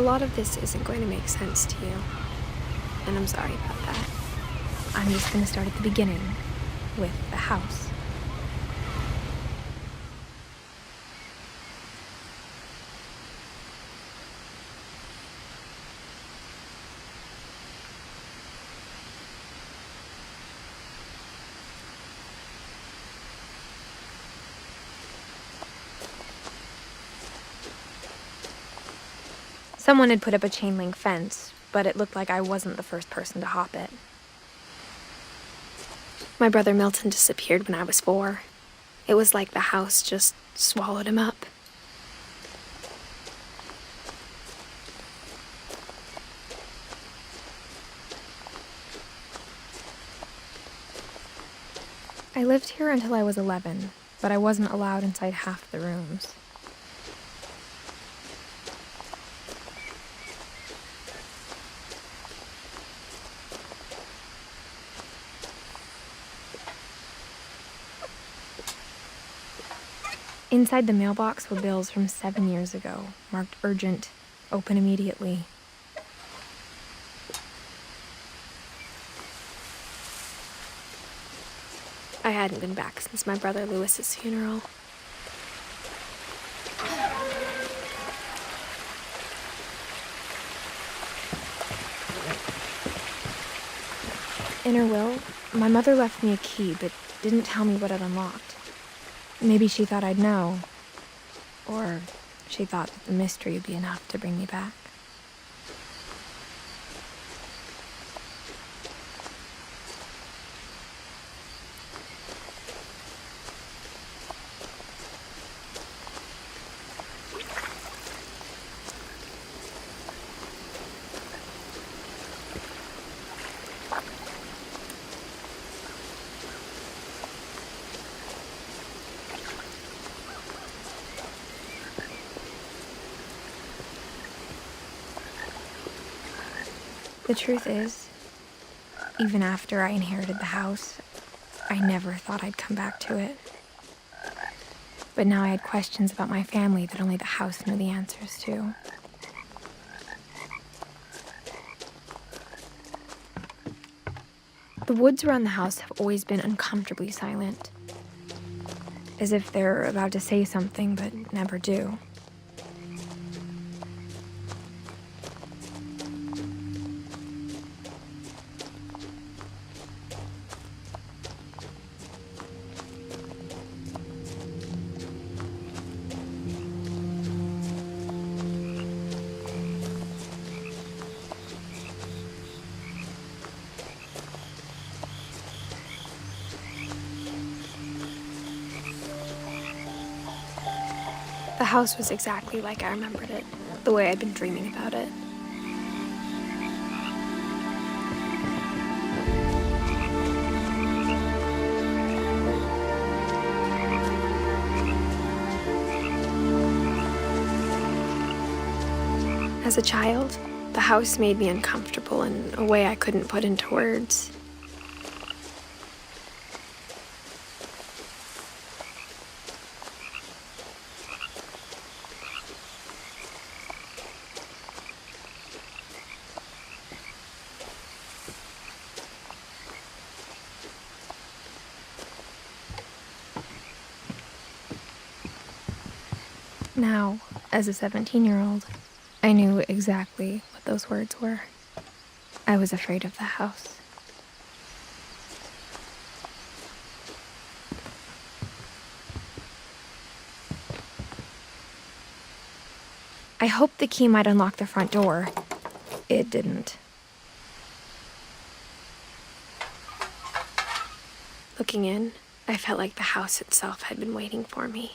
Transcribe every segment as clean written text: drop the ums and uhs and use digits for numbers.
lot of this isn't going to make sense to you, and I'm sorry about that. I'm just going to start at the beginning, with the house. Someone had put up a chain link fence, but it looked like I wasn't the first person to hop it. My brother Milton disappeared when I was 4. It was like the house just swallowed him up. I lived here until I was 11, but I wasn't allowed inside half the rooms. Inside the mailbox were bills from 7 years ago, marked urgent, open immediately. I hadn't been back since my brother Lewis's funeral. In her will, my mother left me a key, but didn't tell me what it unlocked. Maybe she thought I'd know, or she thought that the mystery would be enough to bring me back. The truth is, even after I inherited the house, I never thought I'd come back to it. But now I had questions about my family that only the house knew the answers to. The woods around the house have always been uncomfortably silent, as if they're about to say something but never do. The house was exactly like I remembered it, the way I'd been dreaming about it. As a child, the house made me uncomfortable in a way I couldn't put into words. Now, as a 17-year-old, I knew exactly what those words were. I was afraid of the house. I hoped the key might unlock the front door. It didn't. Looking in, I felt like the house itself had been waiting for me.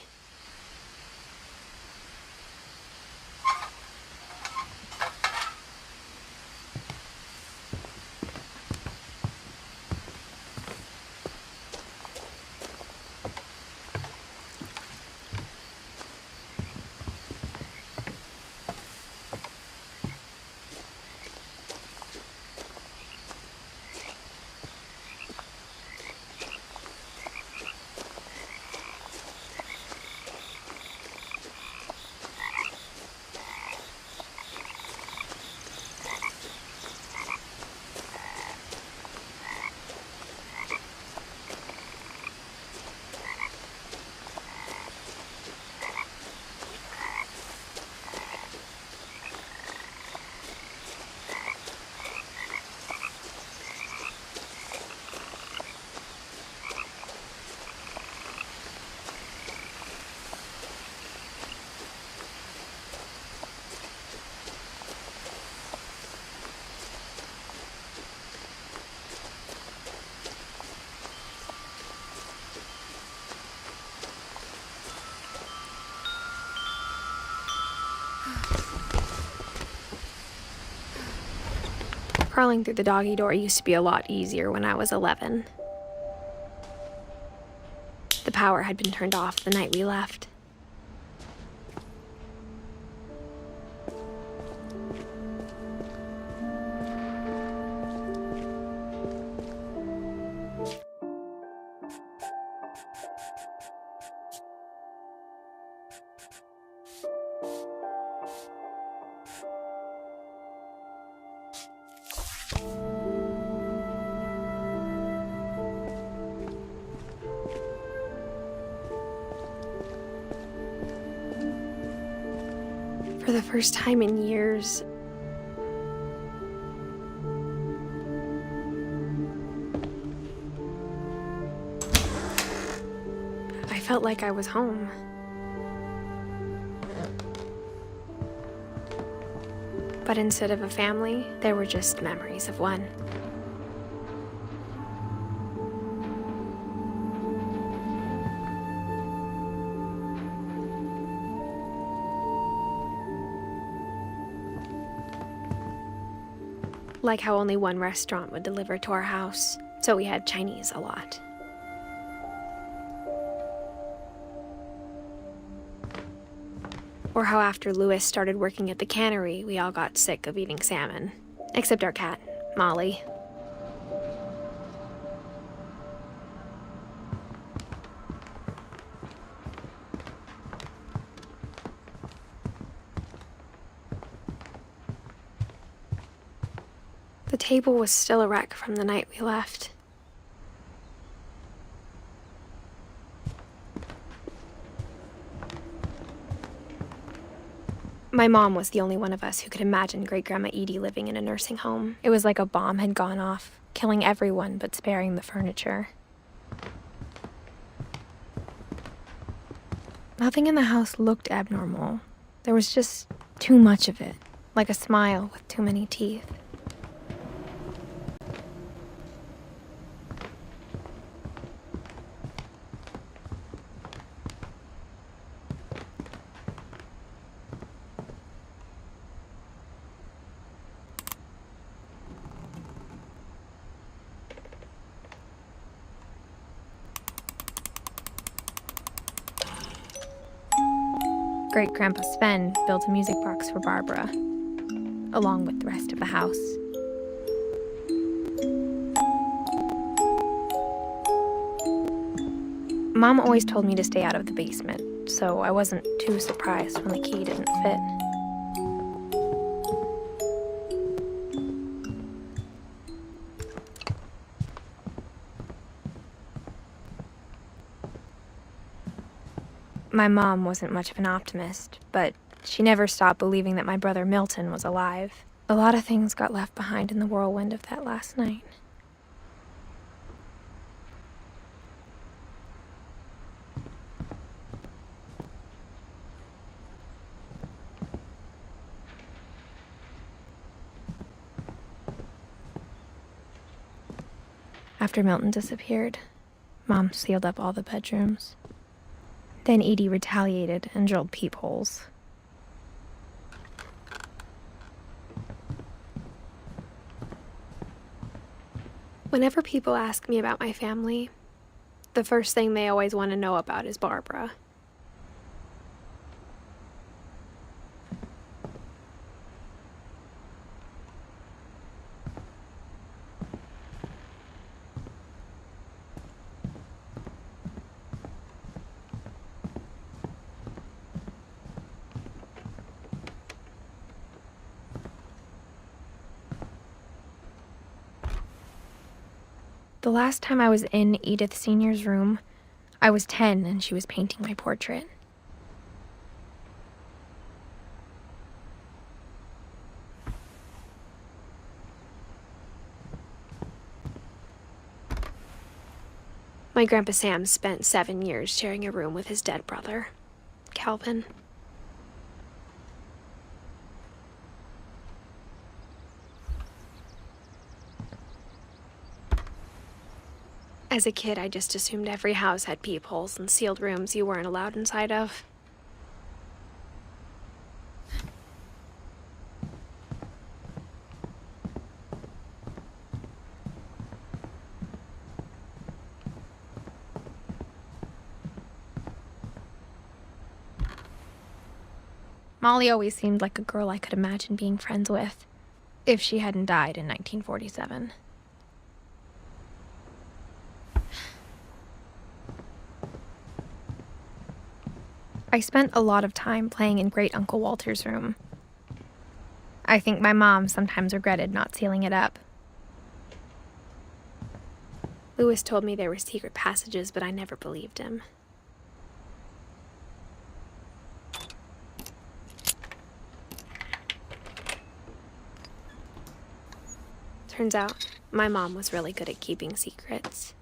Crawling through the doggy door used to be a lot easier when I was 11. The power had been turned off the night we left. For the first time in years, I felt like I was home. But instead of a family, there were just memories of one. Like how only one restaurant would deliver to our house, so we had Chinese a lot. Or how after Louis started working at the cannery, we all got sick of eating salmon. Except our cat, Molly. The table was still a wreck from the night we left. My mom was the only one of us who could imagine Great-Grandma Edie living in a nursing home. It was like a bomb had gone off, killing everyone but sparing the furniture. Nothing in the house looked abnormal. There was just too much of it, like a smile with too many teeth. Great-Grandpa Sven built a music box for Barbara, along with the rest of the house. Mom always told me to stay out of the basement, so I wasn't too surprised when the key didn't fit. My mom wasn't much of an optimist, but she never stopped believing that my brother Milton was alive. A lot of things got left behind in the whirlwind of that last night. After Milton disappeared, Mom sealed up all the bedrooms. Then Edie retaliated and drilled peepholes. Whenever people ask me about my family, the first thing they always want to know about is Barbara. The last time I was in Edith Sr.'s room, I was 10 and she was painting my portrait. My Grandpa Sam spent 7 years sharing a room with his dead brother, Calvin. As a kid, I just assumed every house had peepholes and sealed rooms you weren't allowed inside of. Molly always seemed like a girl I could imagine being friends with, if she hadn't died in 1947. I spent a lot of time playing in Great Uncle Walter's room. I think my mom sometimes regretted not sealing it up. Louis told me there were secret passages, but I never believed him. Turns out, my mom was really good at keeping secrets.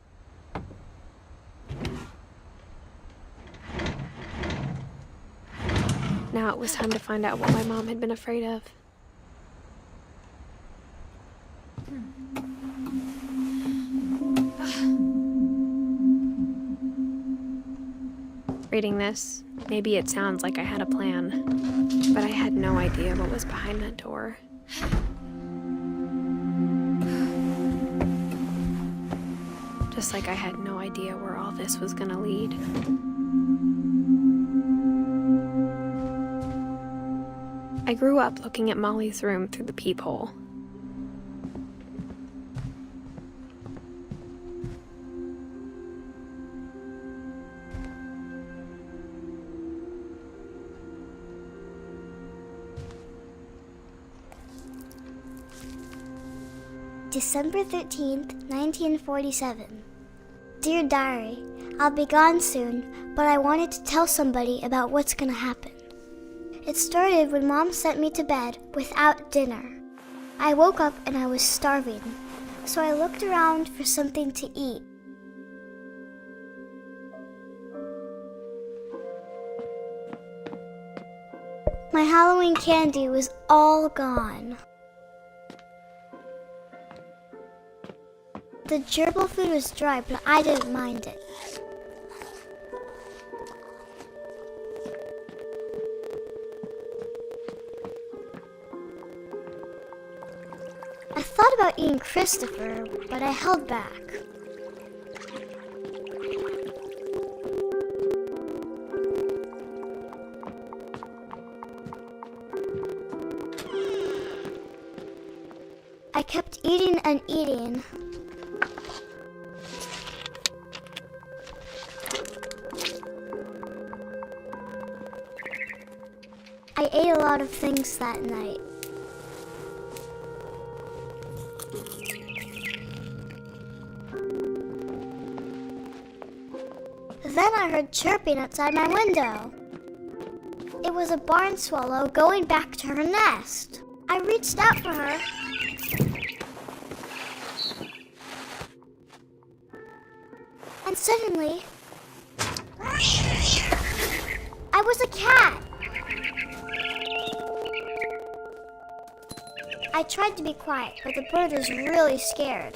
Now it was time to find out what my mom had been afraid of. Reading this, maybe it sounds like I had a plan, but I had no idea what was behind that door. Just like I had no idea where all this was gonna lead. I grew up looking at Molly's room through the peephole. December 13th, 1947. Dear Diary, I'll be gone soon, but I wanted to tell somebody about what's gonna happen. It started when Mom sent me to bed without dinner. I woke up and I was starving, so I looked around for something to eat. My Halloween candy was all gone. The gerbil food was dry, but I didn't mind it. I thought about eating Christopher, but I held back. I kept eating and eating. I ate a lot of things that night. Then I heard chirping outside my window. It was a barn swallow going back to her nest. I reached out for her. And suddenly, I was a cat. I tried to be quiet, but the bird was really scared.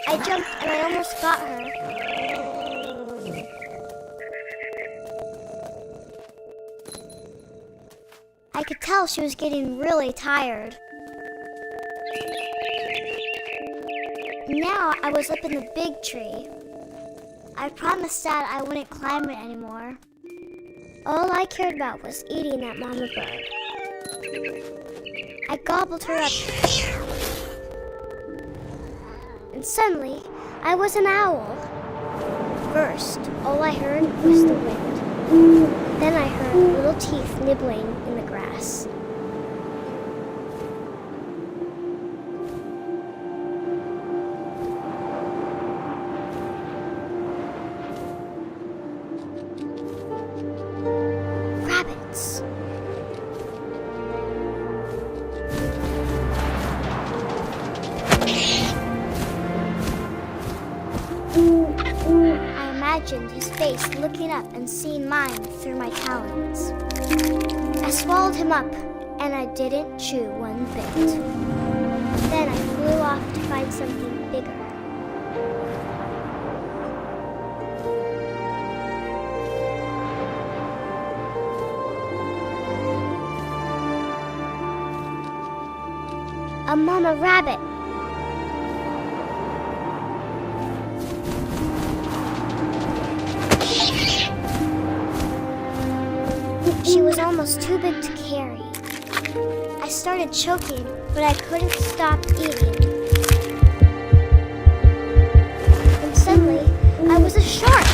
I jumped and I almost got her. I could tell she was getting really tired. Now I was up in the big tree. I promised Dad I wouldn't climb it anymore. All I cared about was eating that mama bird. I gobbled her up. And suddenly, I was an owl. First, all I heard was the wind. Then I heard little teeth nibbling in the grass. Rabbits. I imagined his face looking up and seeing mine through my talons. I swallowed him up, and I didn't chew one bit. Then I flew off to find something bigger. A mama rabbit. She was almost too big to carry. I started choking, but I couldn't stop eating. And suddenly, I was a shark.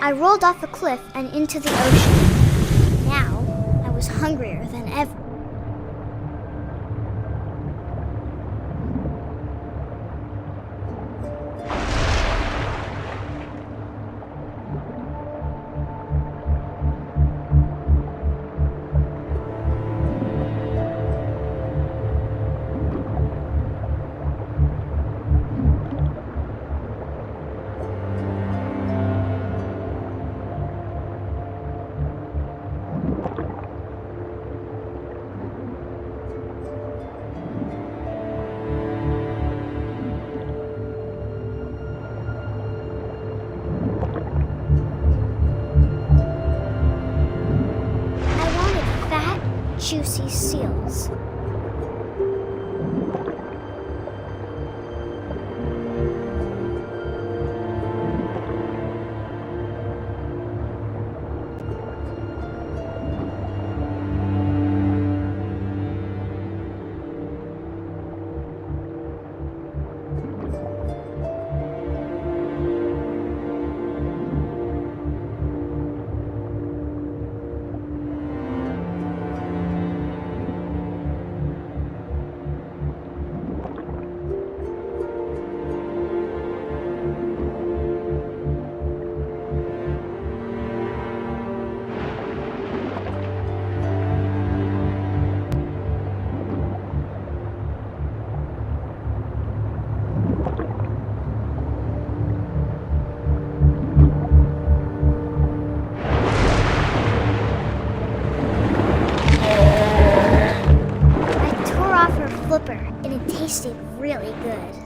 I rolled off a cliff and into the ocean. Now, I was hungrier than ever. Juicy seals. And it tasted really good.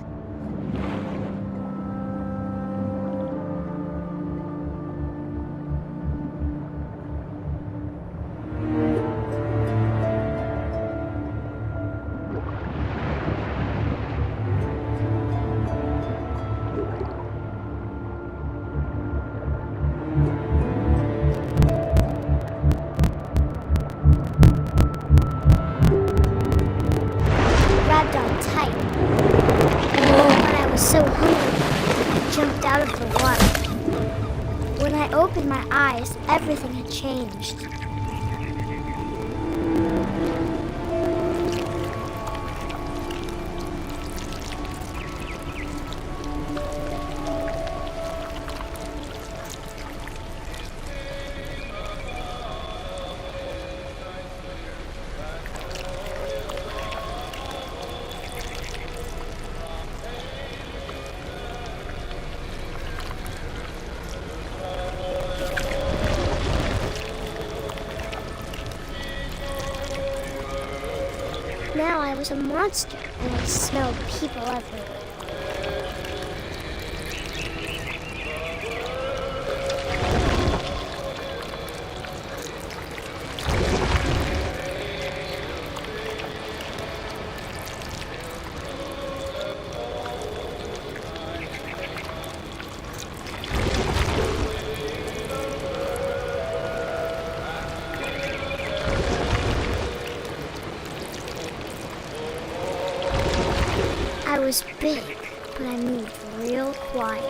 So hungry, I jumped out of the water. When I opened my eyes, everything had changed. Now I was a monster, and I smelled people everywhere. I was big, but I moved real quiet.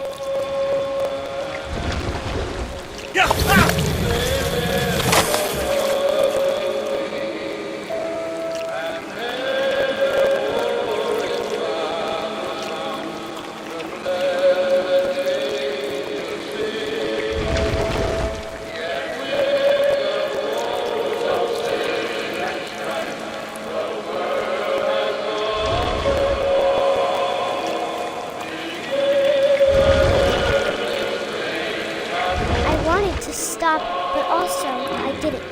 to stop, but also I didn't.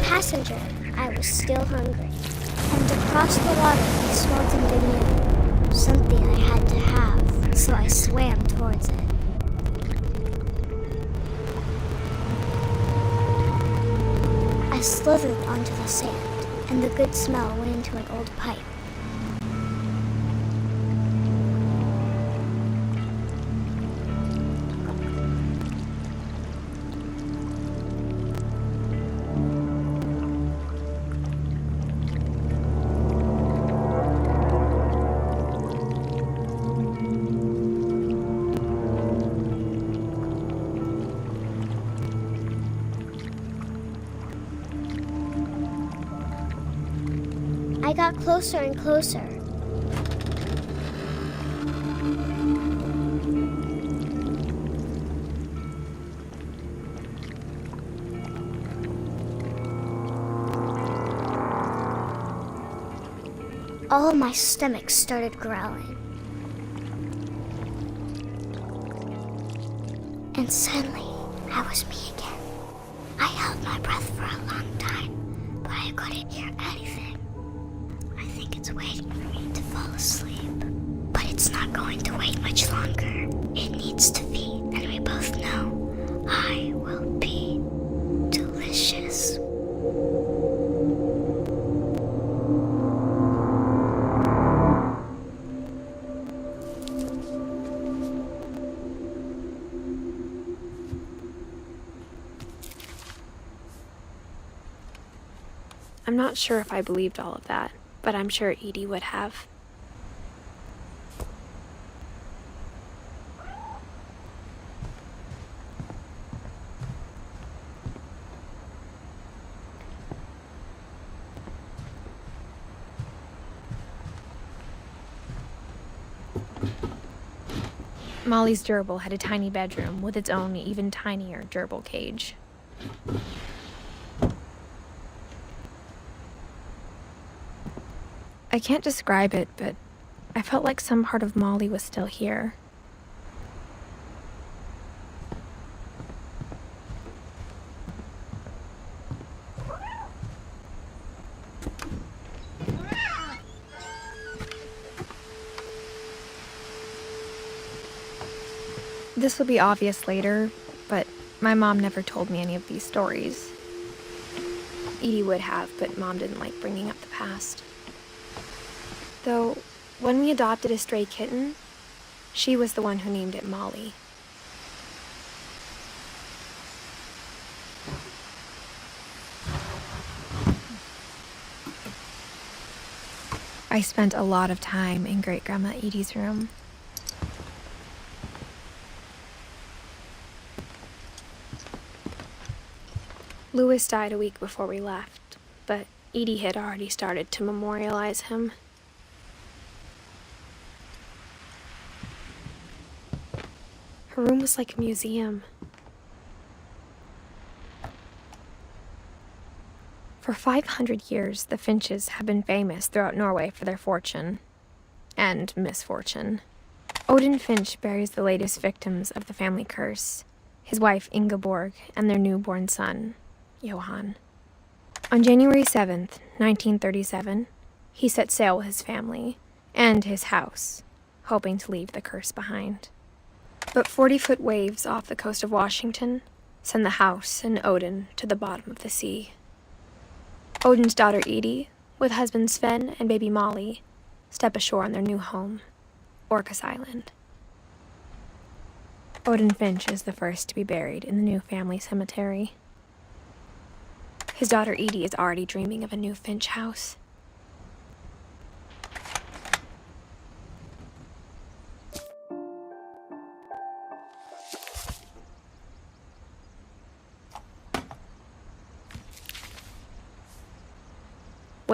Passenger, I was still hungry, and across the water I smelled something new, something I had to have, so I swam towards it. I slithered onto the sand, and the good smell went into an old pipe. I got closer and closer. All of my stomach started growling. And suddenly, I was me again. I held my breath for a long time, but I couldn't hear anything. I think it's waiting for me to fall asleep. But it's not going to wait much longer. It needs to feed, and we both know I will be delicious. I'm not sure if I believed all of that, but I'm sure Edie would have. Molly's gerbil had a tiny bedroom with its own even tinier gerbil cage. I can't describe it, but I felt like some part of Molly was still here. This will be obvious later, but my mom never told me any of these stories. Edie would have, but Mom didn't like bringing up the past. Though, when we adopted a stray kitten, she was the one who named it Molly. I spent a lot of time in Great-Grandma Edie's room. Louis died a week before we left, but Edie had already started to memorialize him. Her room was like a museum. For 500 years, the Finches have been famous throughout Norway for their fortune and misfortune. Odin Finch buries the latest victims of the family curse, his wife Ingeborg and their newborn son, Johan. On January 7th, 1937, he set sail with his family and his house, hoping to leave the curse behind. But 40-foot waves off the coast of Washington send the house and Odin to the bottom of the sea. Odin's daughter Edie, with husband Sven and baby Molly, step ashore on their new home, Orcas Island. Odin Finch is the first to be buried in the new family cemetery. His daughter Edie is already dreaming of a new Finch house,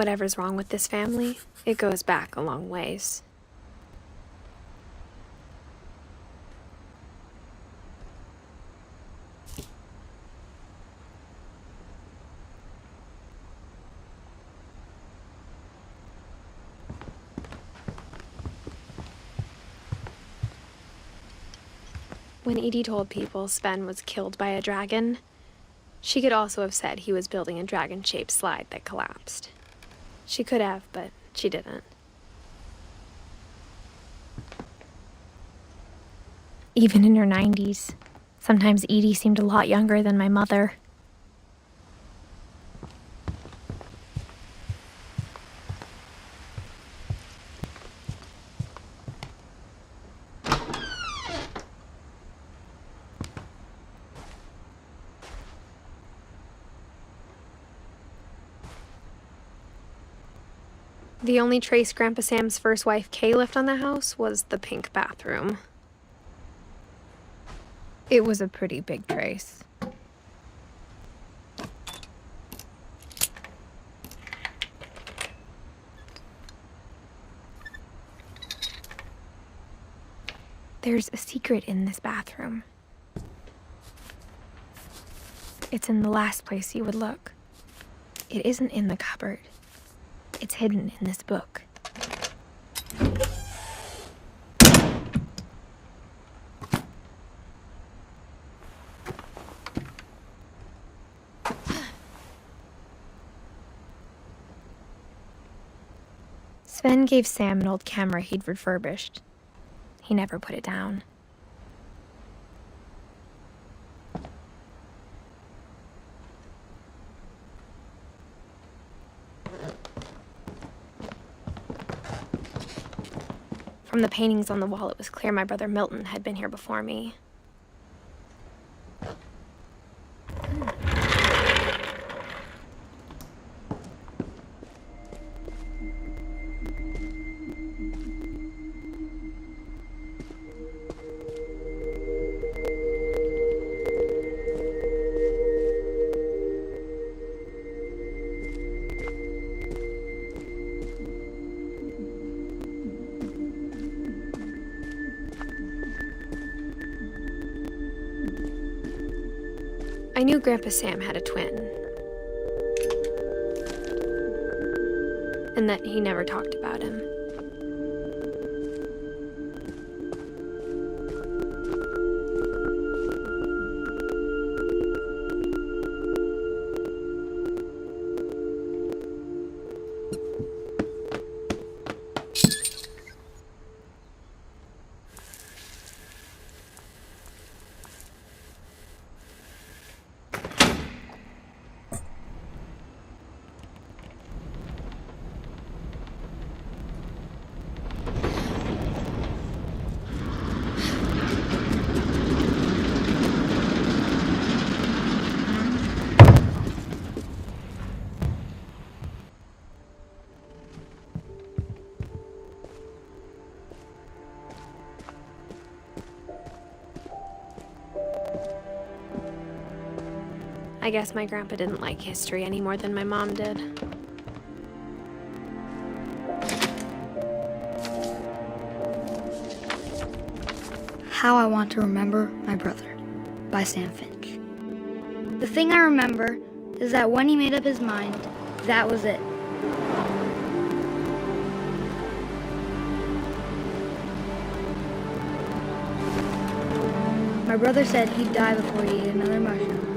Whatever's wrong with this family, it goes back a long ways. When Edie told people Sven was killed by a dragon, she could also have said he was building a dragon-shaped slide that collapsed. She could have, but she didn't. Even in her 90s, sometimes Edie seemed a lot younger than my mother. The only trace Grandpa Sam's first wife Kay left on the house was the pink bathroom. It was a pretty big trace. There's a secret in this bathroom. It's in the last place you would look. It isn't in the cupboard. It's hidden in this book. Sven gave Sam an old camera he'd refurbished. He never put it down. From the paintings on the wall, it was clear my brother Milton had been here before me. I knew Grandpa Sam had a twin, and that he never talked about him. I guess my grandpa didn't like history any more than my mom did. How I Want to Remember My Brother by Sam Finch. The thing I remember is that when he made up his mind, that was it. My brother said he'd die before he ate another mushroom.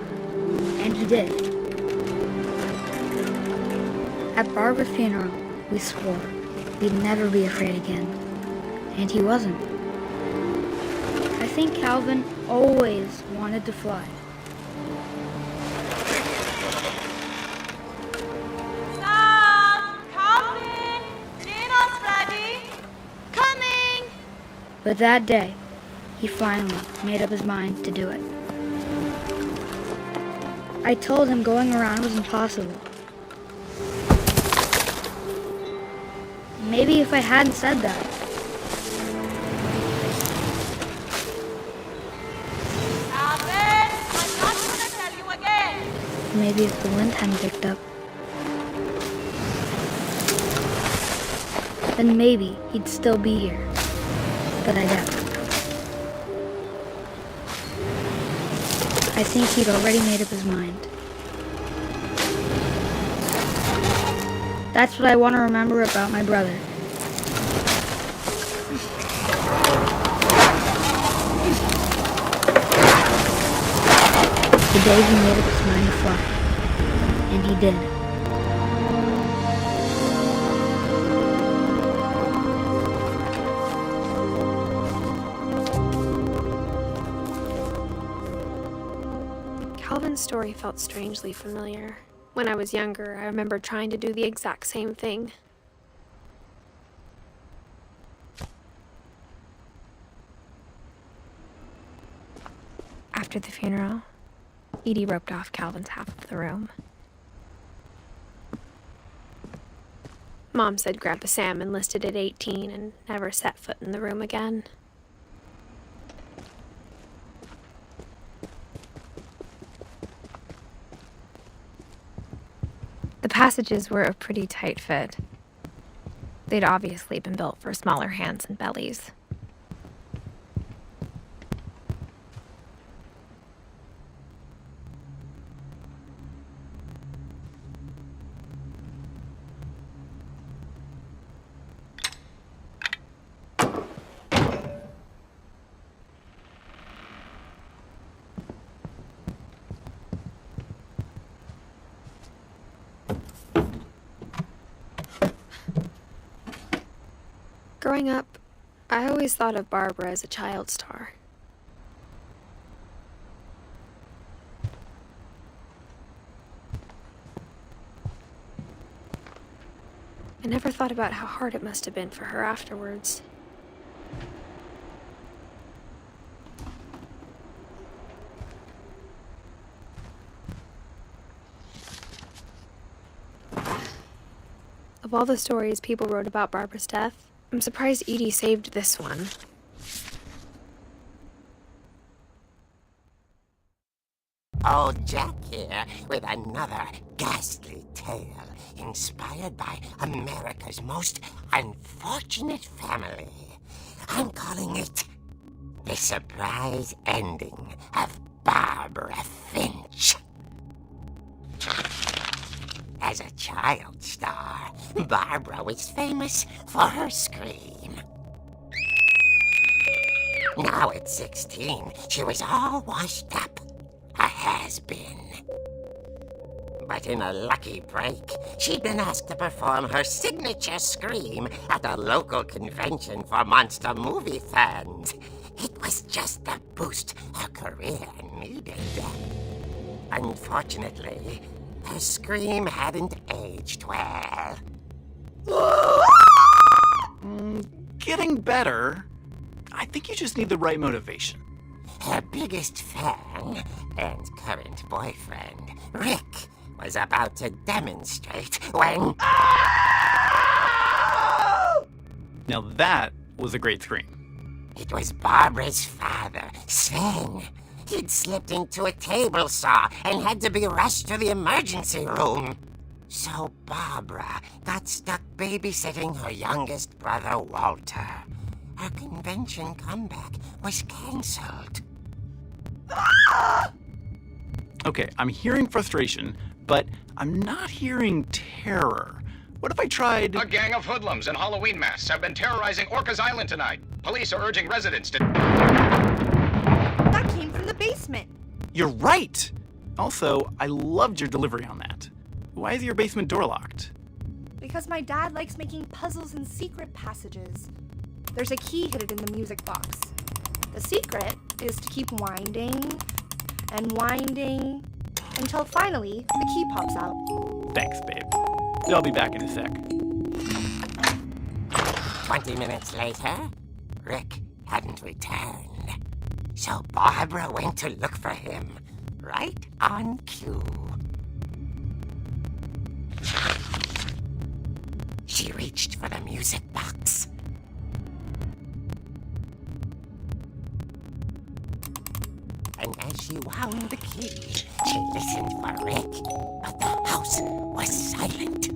And he did. At Barbara's funeral, we swore we'd never be afraid again. And he wasn't. I think Calvin always wanted to fly. Sam! Calvin! Dinner's ready! Coming! But that day, he finally made up his mind to do it. I told him going around was impossible. Maybe if I hadn't said that. Calvin! I'm not gonna tell you again! Maybe if the wind hadn't picked up. then maybe he'd still be here. But I doubt it. I think he'd already made up his mind. That's what I want to remember about my brother. The day he made up his mind to fly. And he did. Calvin's story felt strangely familiar. When I was younger, I remember trying to do the exact same thing. After the funeral, Edie roped off Calvin's half of the room. Mom said Grandpa Sam enlisted at 18 and never set foot in the room again. The passages were a pretty tight fit. They'd obviously been built for smaller hands and bellies. Growing up, I always thought of Barbara as a child star. I never thought about how hard it must have been for her afterwards. Of all the stories people wrote about Barbara's death, I'm surprised Edie saved this one. Old Jack here with another ghastly tale inspired by America's most unfortunate family. I'm calling it The Surprise Ending of Barbara Finch. As a child star, Barbara was famous for her scream. Now at 16, she was all washed up, a has-been. But in a lucky break, she'd been asked to perform her signature scream at a local convention for monster movie fans. It was just the boost her career needed. Unfortunately, her scream hadn't aged well. Getting better. I think you just need the right motivation. Her biggest fan and current boyfriend, Rick, was about to demonstrate when... Now that was a great scream. It was Barbara's father, Sven. He'd slipped into a table saw and had to be rushed to the emergency room. So Barbara got stuck babysitting her youngest brother, Walter. Her convention comeback was cancelled. Okay, I'm hearing frustration, but I'm not hearing terror. What if I tried... A gang of hoodlums in Halloween masks have been terrorizing Orcas Island tonight. Police are urging residents to... That came from the basement. You're right! Also, I loved your delivery on that. Why is your basement door locked? Because my dad likes making puzzles and secret passages. There's a key hidden in the music box. The secret is to keep winding and winding until finally the key pops out. Thanks, babe. I'll be back in a sec. 20 minutes later, Rick hadn't returned. So Barbara went to look for him, right on cue. She reached for the music box. And as she wound the key, she listened for Rick, but the house was silent.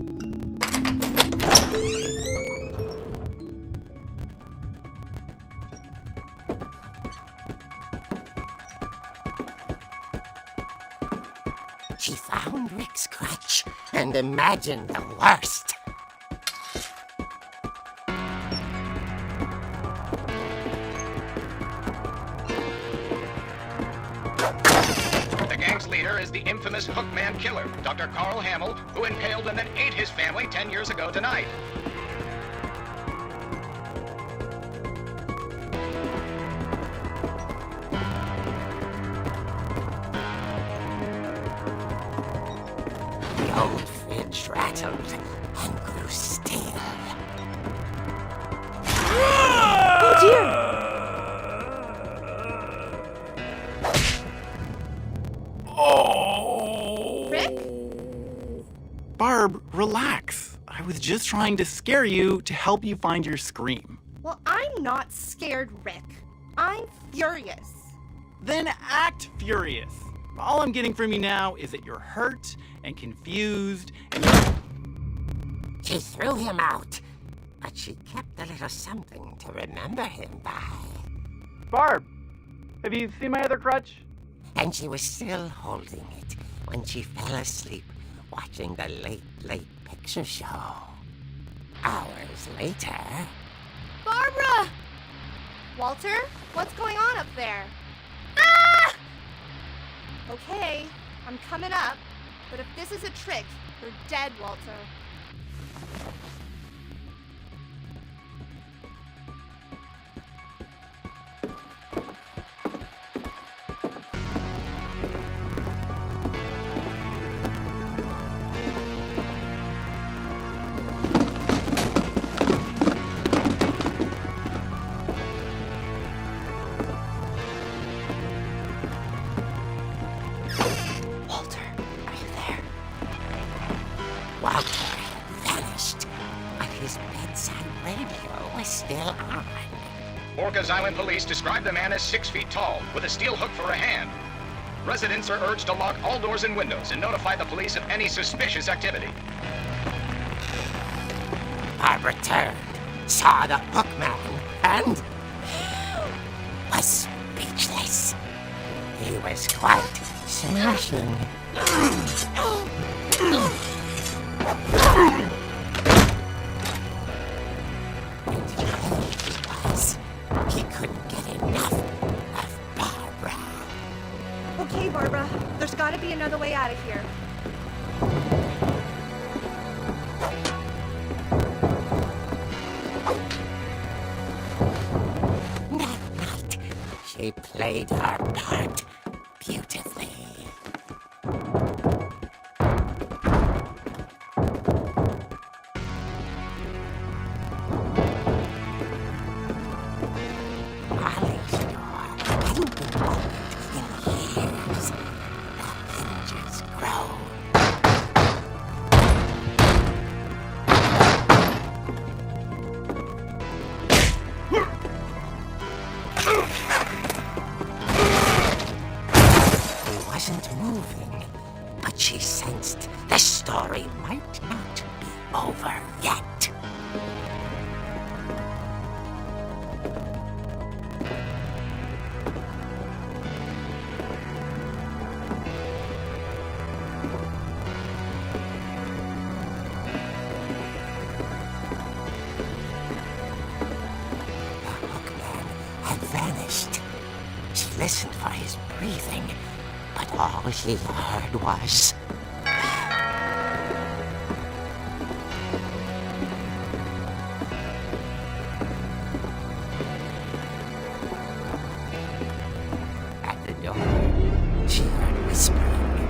and imagine the worst. The gang's leader is the infamous Hookman killer, Dr. Carl Hamill, who impaled and then ate his family 10 years ago tonight. The old fridge rattled and grew still. Oh dear! Rick? Barb, relax. I was just trying to scare you to help you find your scream. Well, I'm not scared, Rick. I'm furious. Then act furious. All I'm getting from you now is that you're hurt and confused and She threw him out, but she kept a little something to remember him by. Barb, have you seen my other crutch? And she was still holding it when she fell asleep watching the late picture show. Hours later... Barbara! Walter, what's going on up there? Ah! Okay, I'm coming up, but if this is a trick, you're dead, Walter. Walter had vanished, but his bedside radio was still on. Orcas Island police describe the man as 6 feet tall, with a steel hook for a hand. Residents are urged to lock all doors and windows and notify the police of any suspicious activity. Barbara turned, saw the hookman, and was speechless. He was quite smashing. He couldn't get enough of Barbara. Okay, Barbara, there's gotta be another way out of here. That night, she played her part beautifully. Holly's door hadn't been opened in years. The hinges groaned. He wasn't moving, but she sensed the story might not be over yet. The hookman had vanished. She listened for his breathing, but all she heard was... At the door, she heard whispering.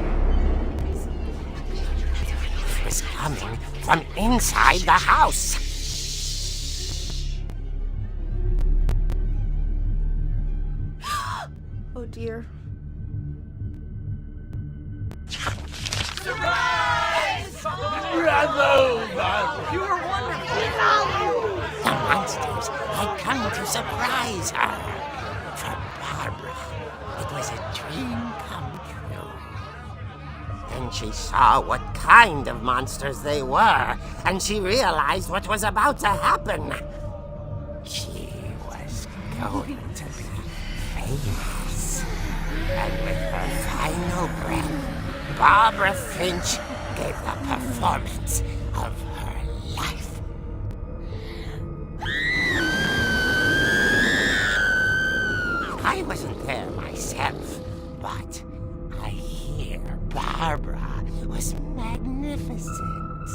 It was coming from inside the house. Oh dear. The monsters had come to surprise her. For Barbara, it was a dream come true. Then she saw what kind of monsters they were, and she realized what was about to happen. She was going to be famous. And with her final breath, Barbara Finch gave the performance of her life. I wasn't there myself, but I hear Barbara was magnificent.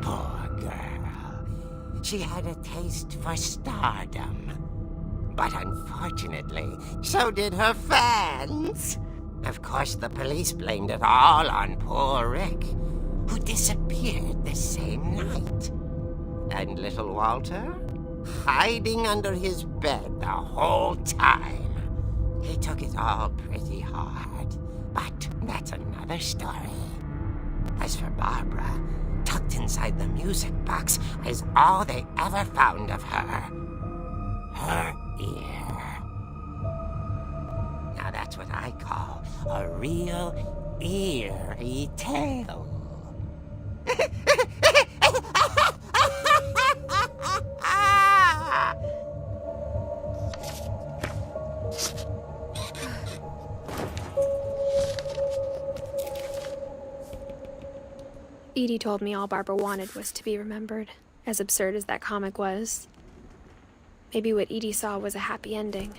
Poor girl. She had a taste for stardom. But unfortunately, so did her fans. Of course, the police blamed it all on poor Rick, who disappeared the same night. And little Walter? Hiding under his bed the whole time. He took it all pretty hard, but that's another story. As for Barbara, tucked inside the music box is all they ever found of her. Her ear. Now that's what I call a real eerie tale. Edie told me all Barbara wanted was to be remembered, as absurd as that comic was. Maybe what Edie saw was a happy ending.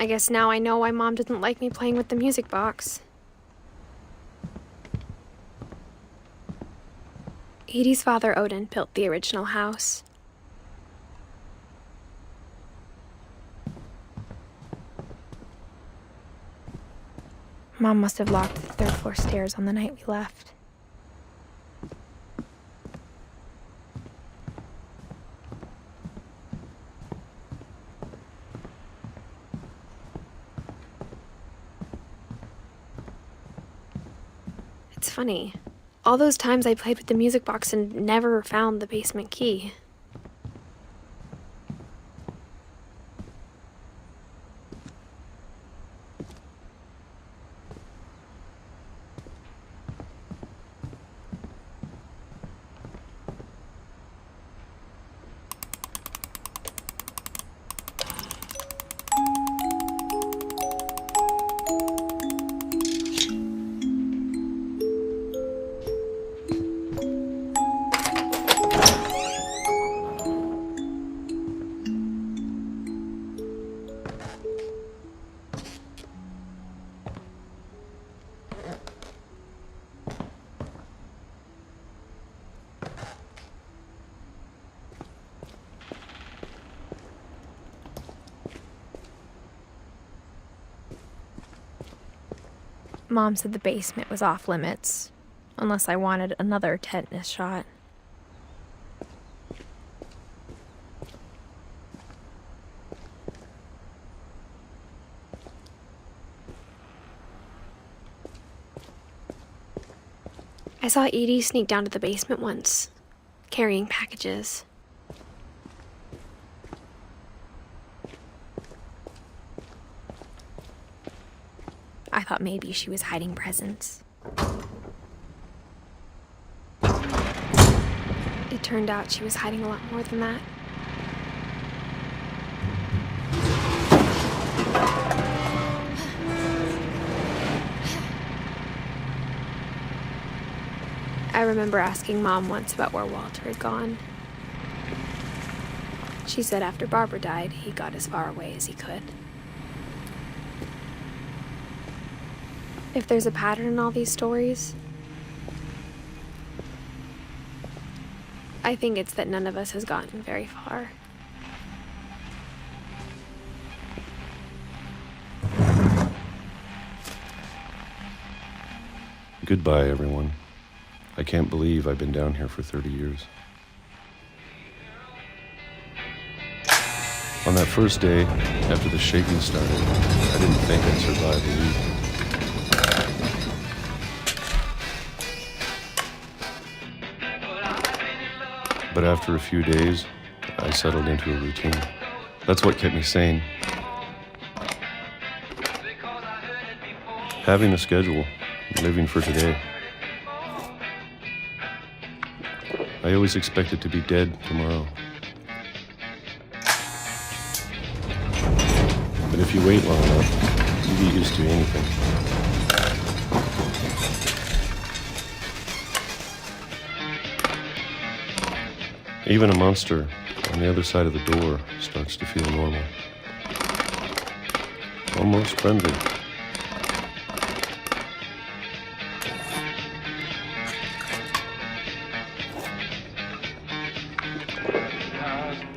I guess now I know why Mom didn't like me playing with the music box. Edie's father, Odin, built the original house. Mom must have locked the third floor stairs on the night we left. It's funny. All those times I played with the music box and never found the basement key. Mom said the basement was off limits, unless I wanted another tetanus shot. I saw Edie sneak down to the basement once, carrying packages. I thought maybe she was hiding presents. It turned out she was hiding a lot more than that. I remember asking Mom once about where Walter had gone. She said after Barbara died, he got as far away as he could. If there's a pattern in all these stories, I think it's that none of us has gotten very far. Goodbye, everyone. I can't believe I've been down here for 30 years. On that first day, after the shaking started, I didn't think I'd survive a week. But after a few days, I settled into a routine. That's what kept me sane. having a schedule, living for today. I always expected to be dead tomorrow. But if you wait long enough, you get used to anything. Even a monster on the other side of the door starts to feel normal. Almost friendly.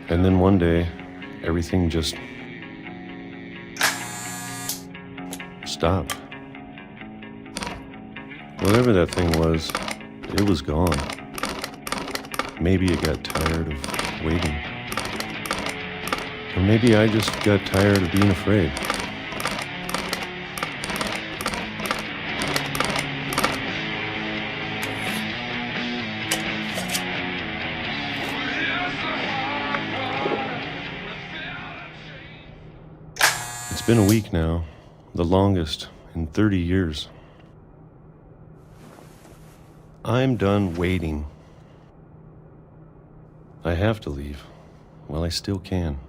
And then one day, everything just stopped. Whatever that thing was, it was gone. Maybe it got tired of waiting. Or maybe I just got tired of being afraid. It's been a week now, the longest in 30 years. I'm done waiting. I have to leave while I still can.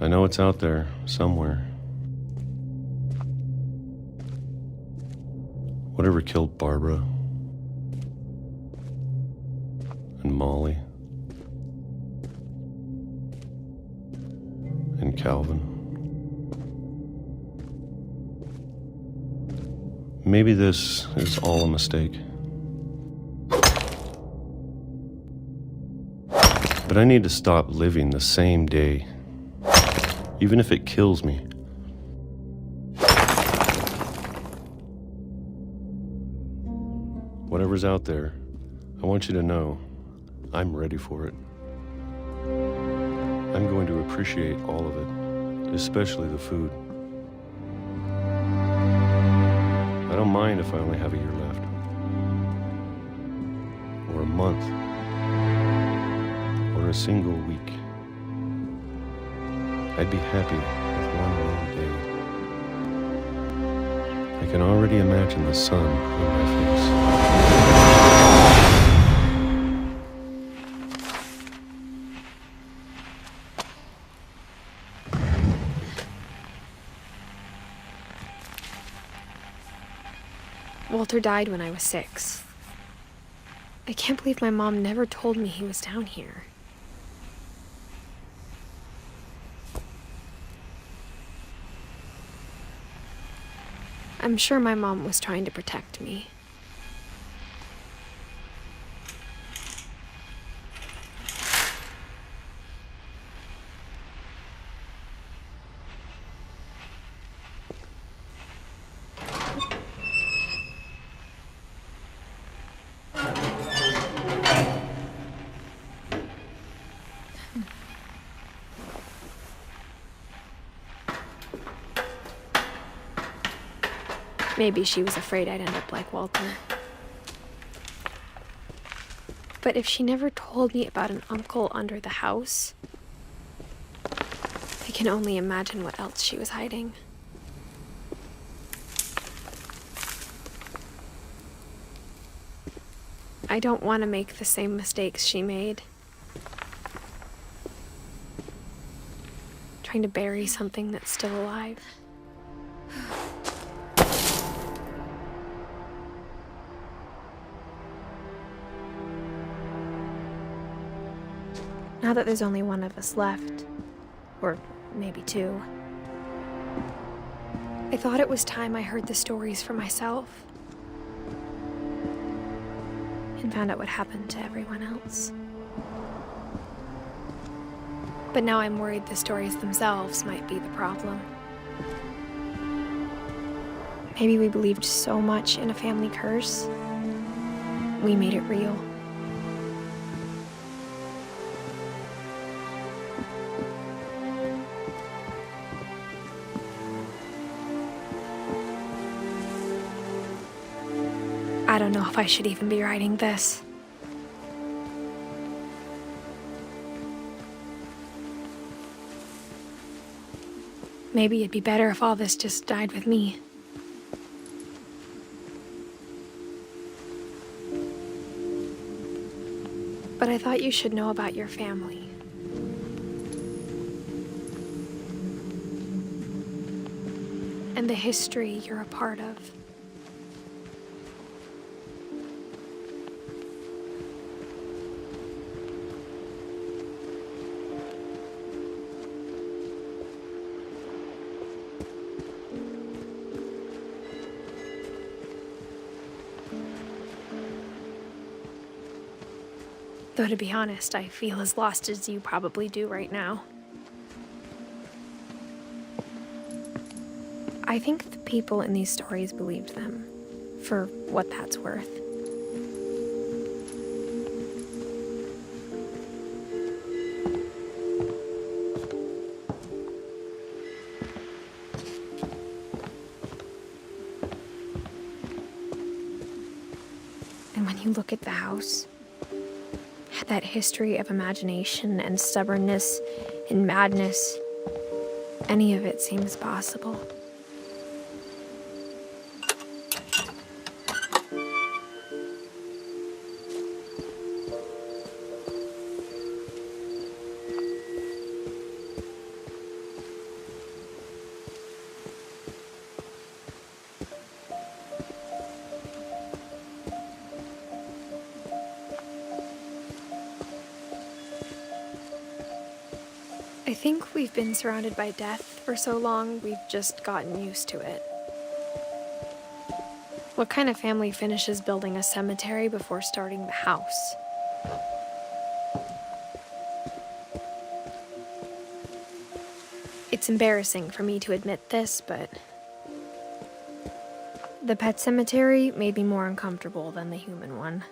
I know it's out there, somewhere. Whatever killed Barbara and Molly and Calvin. Maybe this is all a mistake. But I need to stop living the same day. Even if it kills me. Whatever's out there, I want you to know I'm ready for it. I'm going to appreciate all of it, especially the food. I don't mind if I only have a year left. Or a month. Or a single week. I'd be happy with one more day. I can already imagine the sun on my face. Walter died when I was 6. I can't believe my mom never told me he was down here. I'm sure my mom was trying to protect me. Maybe she was afraid I'd end up like Walter. But if she never told me about an uncle under the house, I can only imagine what else she was hiding. I don't want to make the same mistakes she made. Trying to bury something that's still alive. Now that there's only one of us left, or maybe 2, I thought it was time I heard the stories for myself and found out what happened to everyone else. But now I'm worried the stories themselves might be the problem. Maybe we believed so much in a family curse, we made it real. I don't know if I should even be writing this. Maybe it'd be better if all this just died with me. But I thought you should know about your family. And the history you're a part of. Though to be honest, I feel as lost as you probably do right now. I think the people in these stories believed them, for what that's worth. And when you look at the house, that history of imagination and stubbornness and madness, any of it seems possible. I think we've been surrounded by death for so long, we've just gotten used to it. What kind of family finishes building a cemetery before starting the house? It's embarrassing for me to admit this, but the pet cemetery made me more uncomfortable than the human one.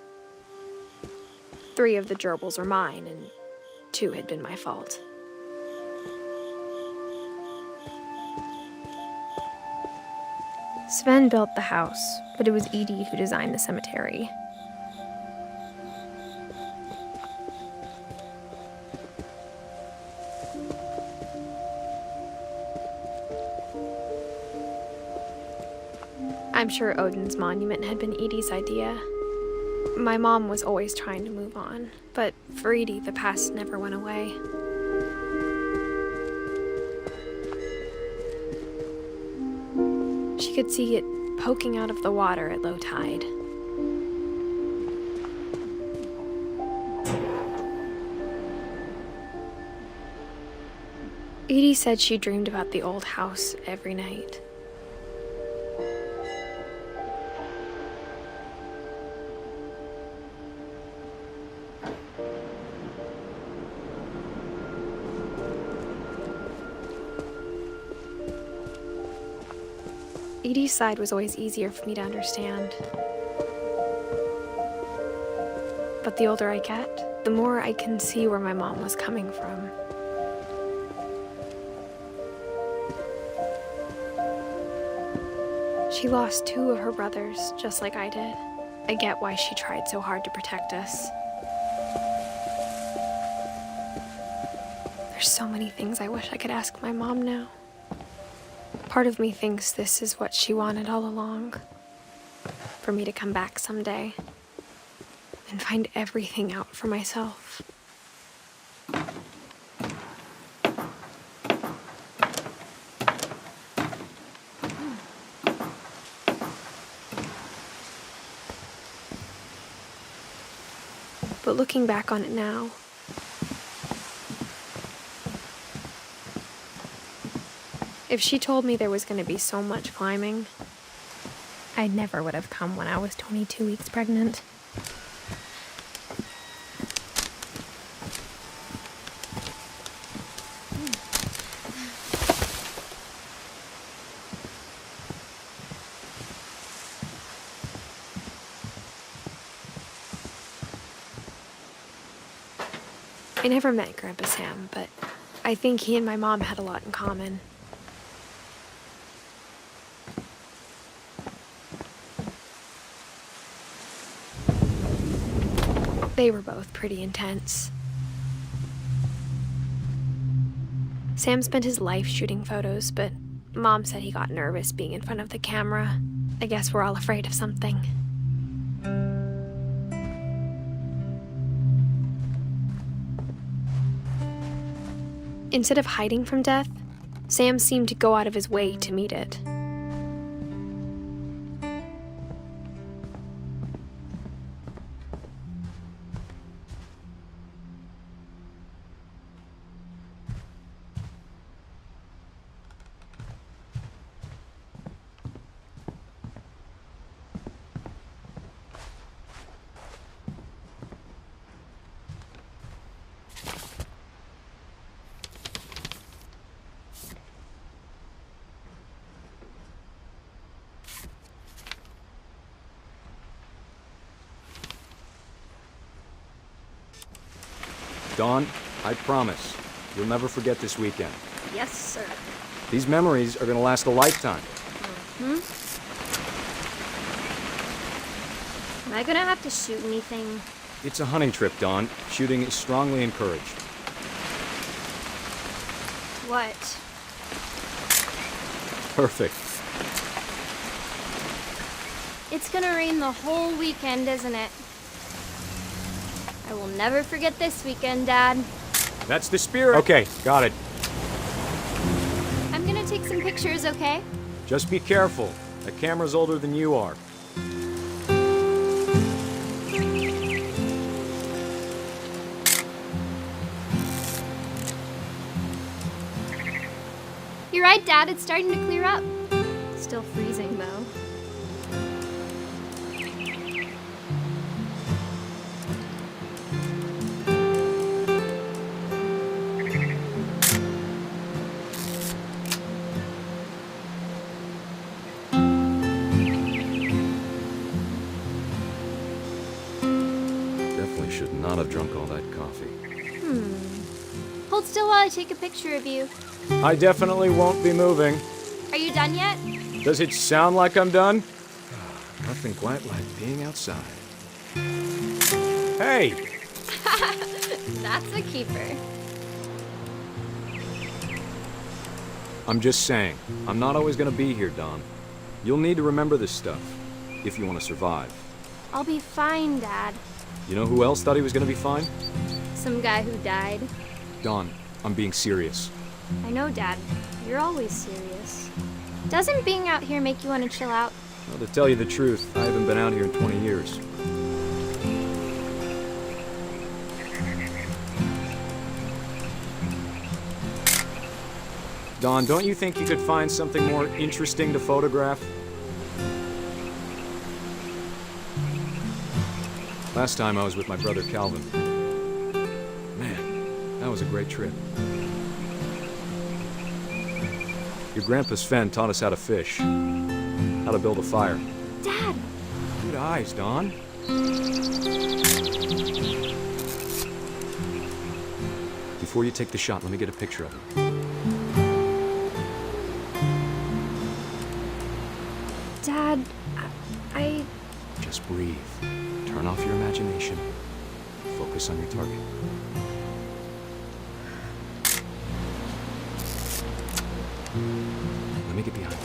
3 of the gerbils are mine, and 2 had been my fault. Sven built the house, but it was Edith who designed the cemetery. I'm sure Odin's monument had been Edie's idea. My mom was always trying to move on, but for Edie, the past never went away. She could see it poking out of the water at low tide. Edie said she dreamed about the old house every night. Edie's side was always easier for me to understand. But the older I get, the more I can see where my mom was coming from. She lost 2 of her brothers, just like I did. I get why she tried so hard to protect us. There's so many things I wish I could ask my mom now. Part of me thinks this is what she wanted all along. For me to come back someday and find everything out for myself. But looking back on it now, if she told me there was going to be so much climbing, I never would have come when I was 22 weeks pregnant. I never met Grandpa Sam, but I think he and my mom had a lot in common. They were both pretty intense. Sam spent his life shooting photos, but Mom said he got nervous being in front of the camera. I guess we're all afraid of something. Instead of hiding from death, Sam seemed to go out of his way to meet it. Dawn, I promise, you'll never forget this weekend. Yes, sir. These memories are gonna last a lifetime. Am I gonna have to shoot anything? It's a hunting trip, Dawn. Shooting is strongly encouraged. What? Perfect. It's gonna rain the whole weekend, isn't it? I will never forget this weekend, Dad. That's the spirit. Okay, got it. I'm gonna take some pictures, okay? Just be careful. That camera's older than you are. You're right, Dad. It's starting to clear up. Still freezing, though. Definitely should not have drunk all that coffee. Hold still while I take a picture of you. I definitely won't be moving. Are you done yet? Does it sound like I'm done? Nothing quite like being outside. Hey! That's a keeper. I'm just saying, I'm not always gonna be here, Dawn. You'll need to remember this stuff, if you want to survive. I'll be fine, Dad. You know who else thought he was gonna be fine? Some guy who died. Dawn, I'm being serious. I know, Dad. You're always serious. Doesn't being out here make you want to chill out? Well, to tell you the truth, I haven't been out here in 20 years. Dawn, don't you think you could find something more interesting to photograph? Last time I was with my brother Calvin. Man, that was a great trip. Your grandpa's Fen taught us how to fish, how to build a fire. Dad! Good eyes, Dawn. Before you take the shot, let me get a picture of him. Dad, I... Just breathe. Turn off your imagination. Focus on your target. Let me get behind you.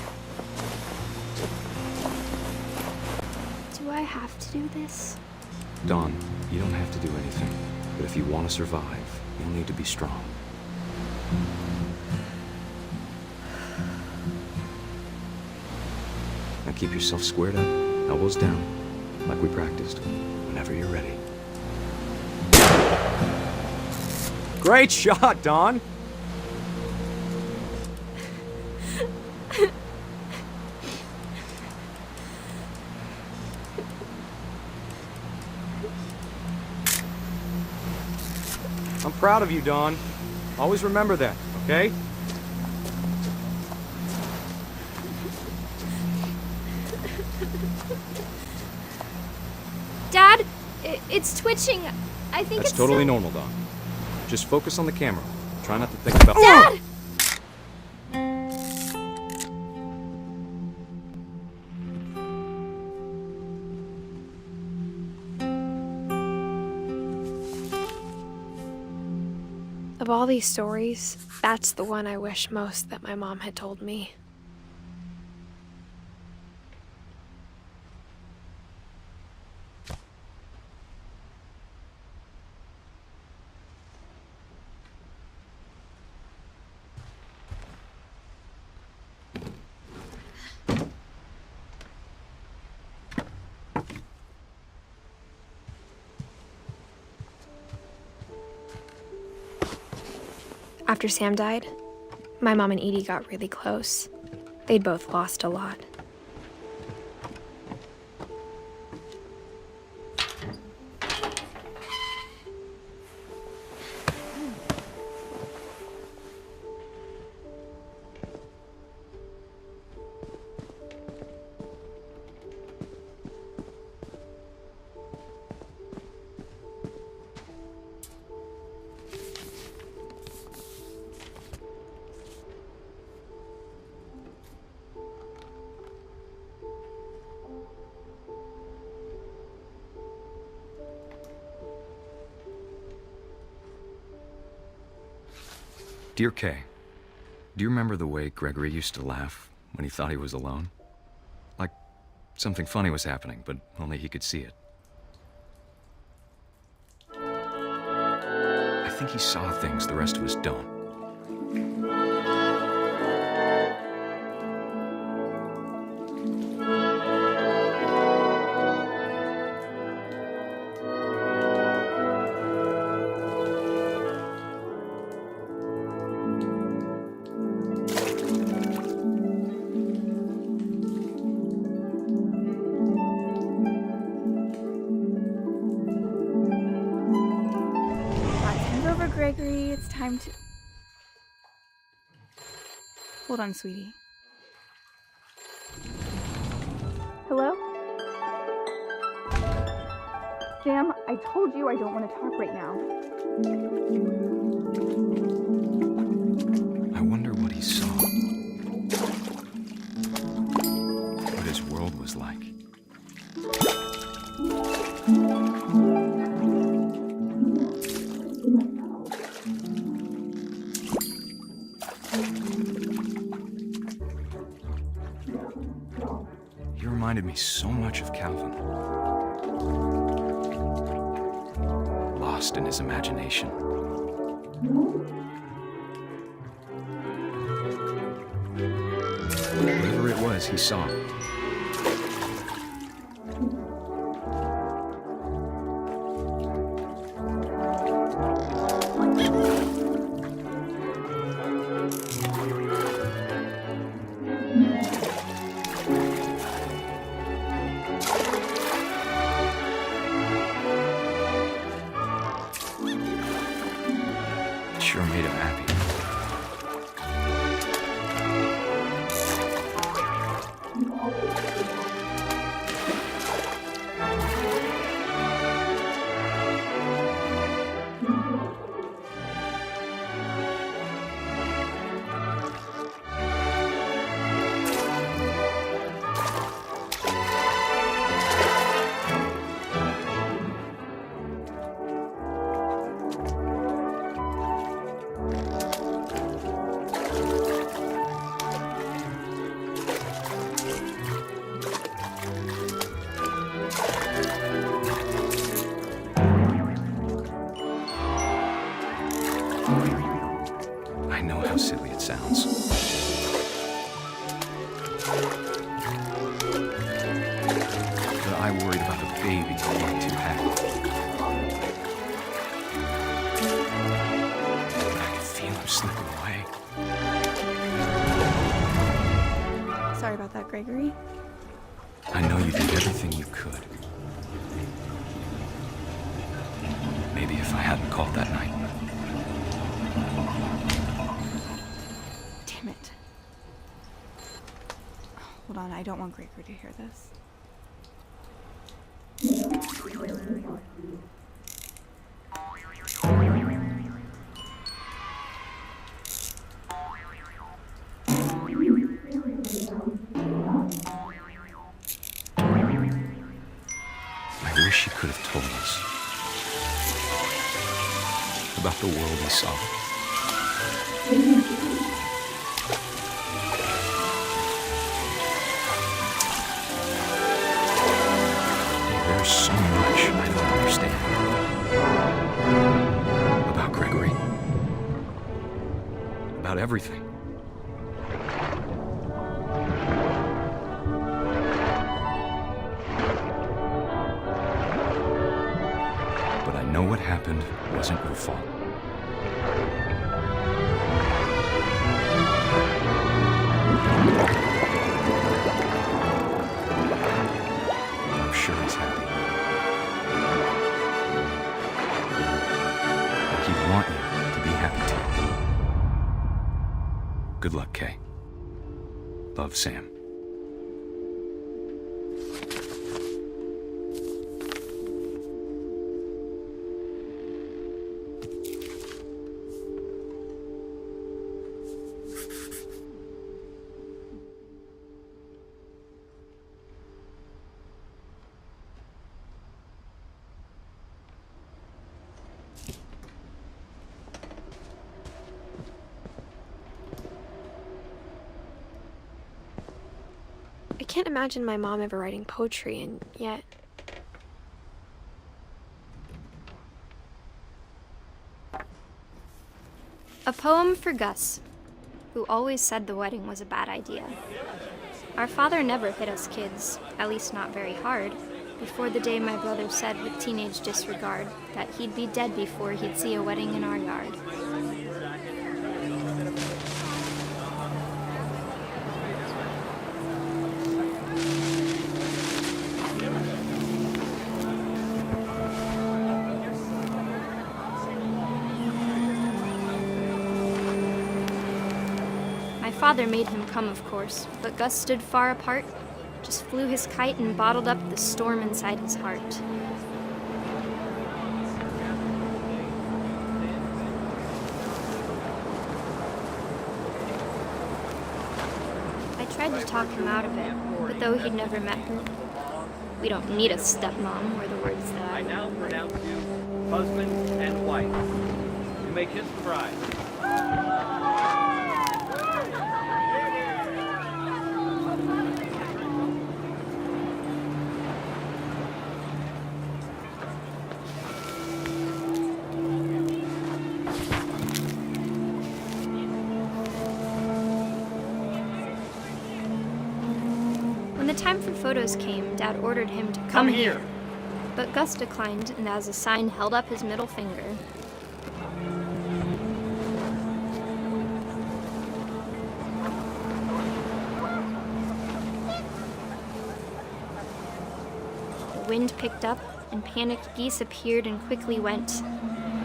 Do I have to do this? Dawn, you don't have to do anything. But if you want to survive, you'll need to be strong. Now keep yourself squared up, elbows down, like we practiced, whenever you're ready. Great shot, Dawn! I'm proud of you, Dawn. Always remember that, okay? Dad, it's twitching. I think That's it's totally so... normal, Dawn. Just focus on the camera. Try not to think about— Dad! Of all these stories, that's the one I wish most that my mom had told me. After Sam died, my mom and Edie got really close. They'd both lost a lot. Dear Kay, do you remember the way Gregory used to laugh when he thought he was alone? Like something funny was happening, but only he could see it. I think he saw things the rest of us don't. Gregory, it's time to... Hold on, sweetie. Hello? Sam, I told you I don't want to talk right now. I wonder what he saw. What his world was like. He reminded me so much of Calvin. Lost in his imagination. Whatever it was he saw. Sure made him happy. I know how silly it sounds. But I worried about a baby being too happy. I could feel him slipping away. Sorry about that, Gregory. I know you did everything you could. Maybe if I hadn't called that night. Damn it. Hold on, I don't want Gregory to hear this. wish she could have told us about the world we saw. There's so much I don't understand about Gregory, about everything. But I know what happened wasn't your fault. I'm sure he's happy. But he'd want you to be happy too. Good luck, Kay. Love, Sam. I can't imagine my mom ever writing poetry, and yet... A poem for Gus, who always said the wedding was a bad idea. Our father never hit us kids, at least not very hard, before the day my brother said with teenage disregard that he'd be dead before he'd see a wedding in our yard. My father made him come, of course, but Gus stood far apart, just flew his kite and bottled up the storm inside his heart. I tried to talk him out of it, but though he'd never met her, we don't need a stepmom, were the words that I now pronounce you husband and wife. You may kiss the bride. When the time for photos came, Dad ordered him to come here. But Gus declined, and as a sign held up his middle finger. The wind picked up, and panicked geese appeared and quickly went.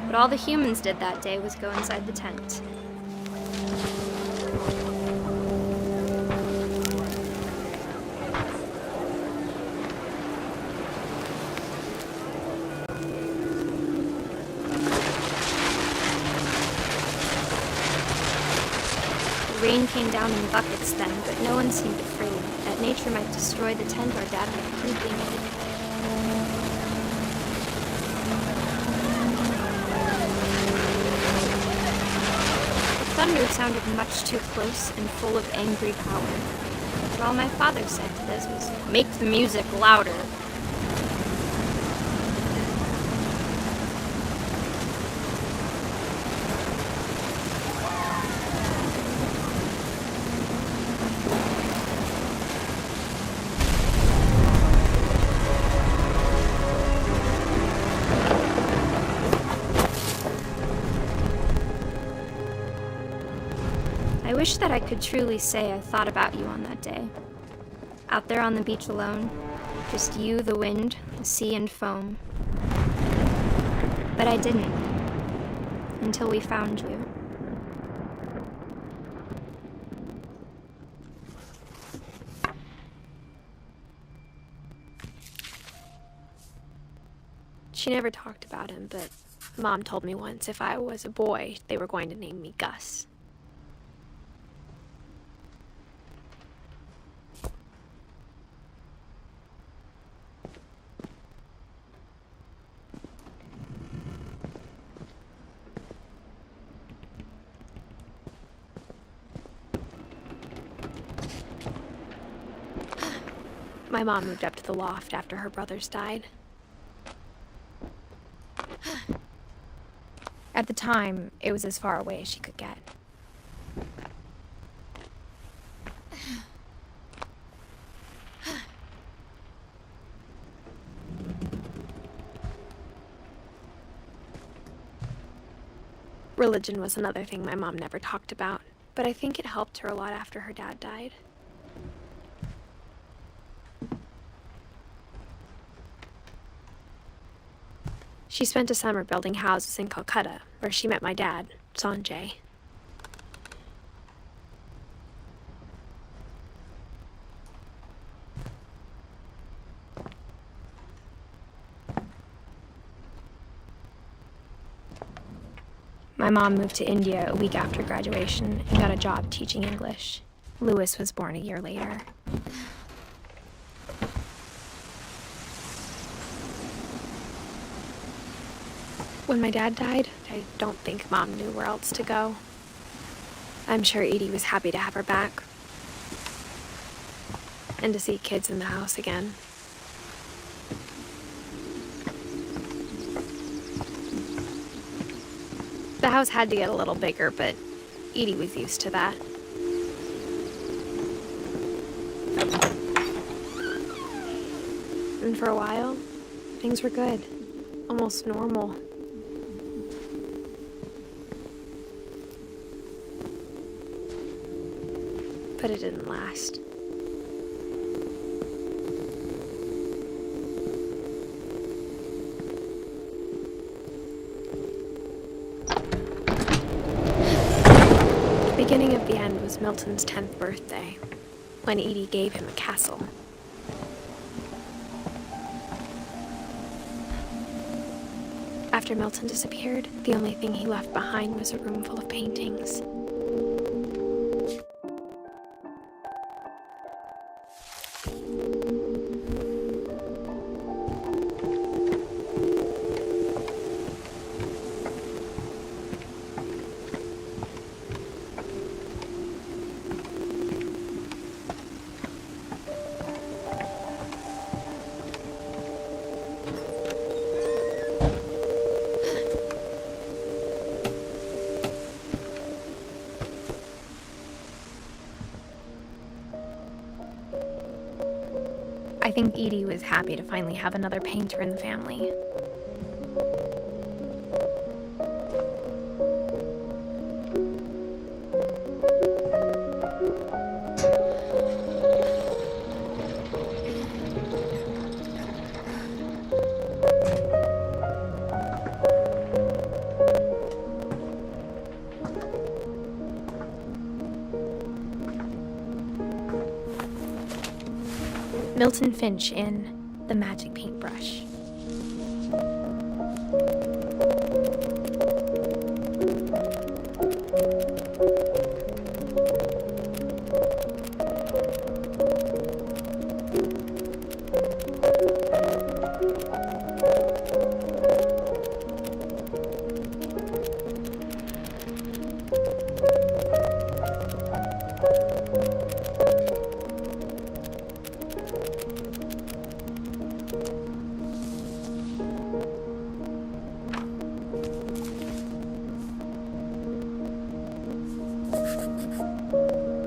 But all the humans did that day was go inside the tent. Rain came down in buckets then, but no one seemed afraid that nature might destroy the tent our dad had crudely made. The thunder sounded much too close and full of angry power. But all my father said to this was, "Make the music louder." I wish that I could truly say I thought about you on that day. Out there on the beach alone, just you, the wind, the sea, and foam. But I didn't, until we found you. She never talked about him, but Mom told me once if I was a boy, they were going to name me Gus. My mom moved up to the loft after her brothers died. At the time, it was as far away as she could get. Religion was another thing my mom never talked about, but I think it helped her a lot after her dad died. She spent a summer building houses in Calcutta, where she met my dad, Sanjay. My mom moved to India a week after graduation and got a job teaching English. Louis was born a year later. When my dad died, I don't think Mom knew where else to go. I'm sure Edie was happy to have her back. And to see kids in the house again. The house had to get a little bigger, but Edie was used to that. And for a while, things were good. Almost normal. But it didn't last. The beginning of the end was Milton's 10th birthday, when Edie gave him a castle. After Milton disappeared, the only thing he left behind was a room full of paintings. I think Edie was happy to finally have another painter in the family. Milton Finch in The Magic Paintbrush.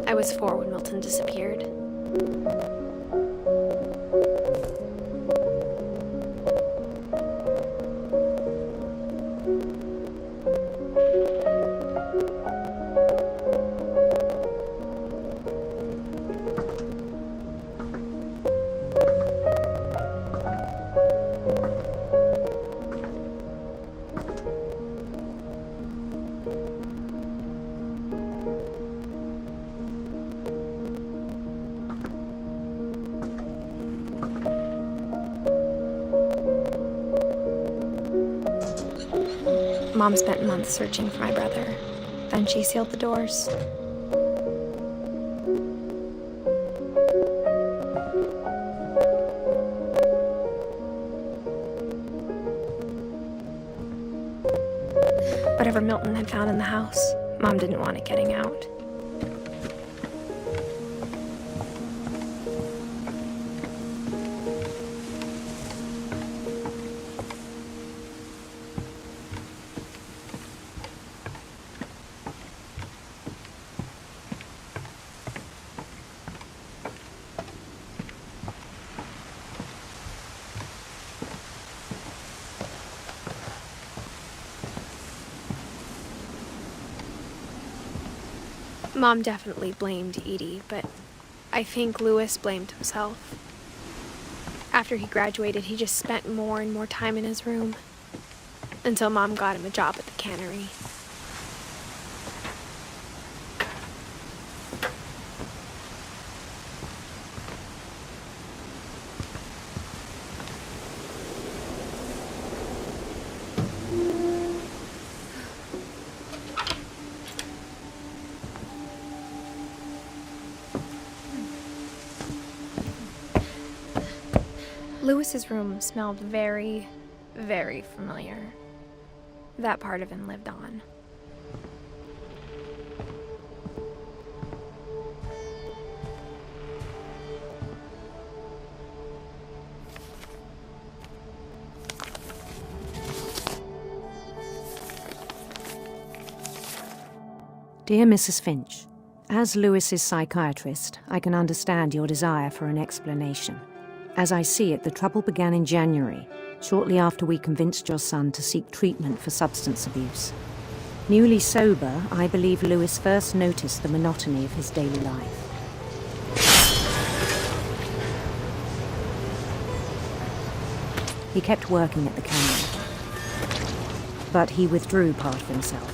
I was 4 when Milton disappeared. Mom spent months searching for my brother. Then she sealed the doors. Whatever Milton had found in the house, Mom didn't want it getting out. Mom definitely blamed Edie, but I think Louis blamed himself. After he graduated, he just spent more and more time in his room, until Mom got him a job at the cannery. Louis's room smelled very, very familiar. That part of him lived on. Dear Mrs. Finch, as Louis's psychiatrist, I can understand your desire for an explanation. As I see it, the trouble began in January, shortly after we convinced your son to seek treatment for substance abuse. Newly sober, I believe Louis first noticed the monotony of his daily life. He kept working at the cannery, but he withdrew part of himself.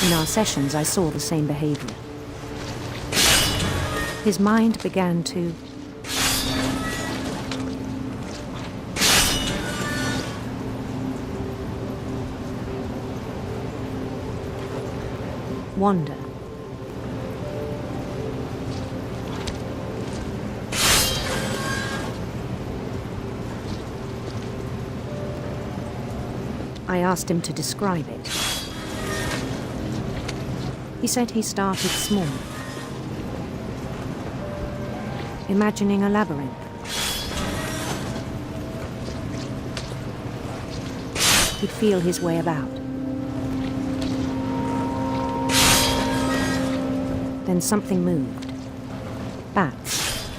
In our sessions, I saw the same behavior. His mind began to wander. I asked him to describe it. He said he started small, imagining a labyrinth. He'd feel his way about. Then something moved. Bats.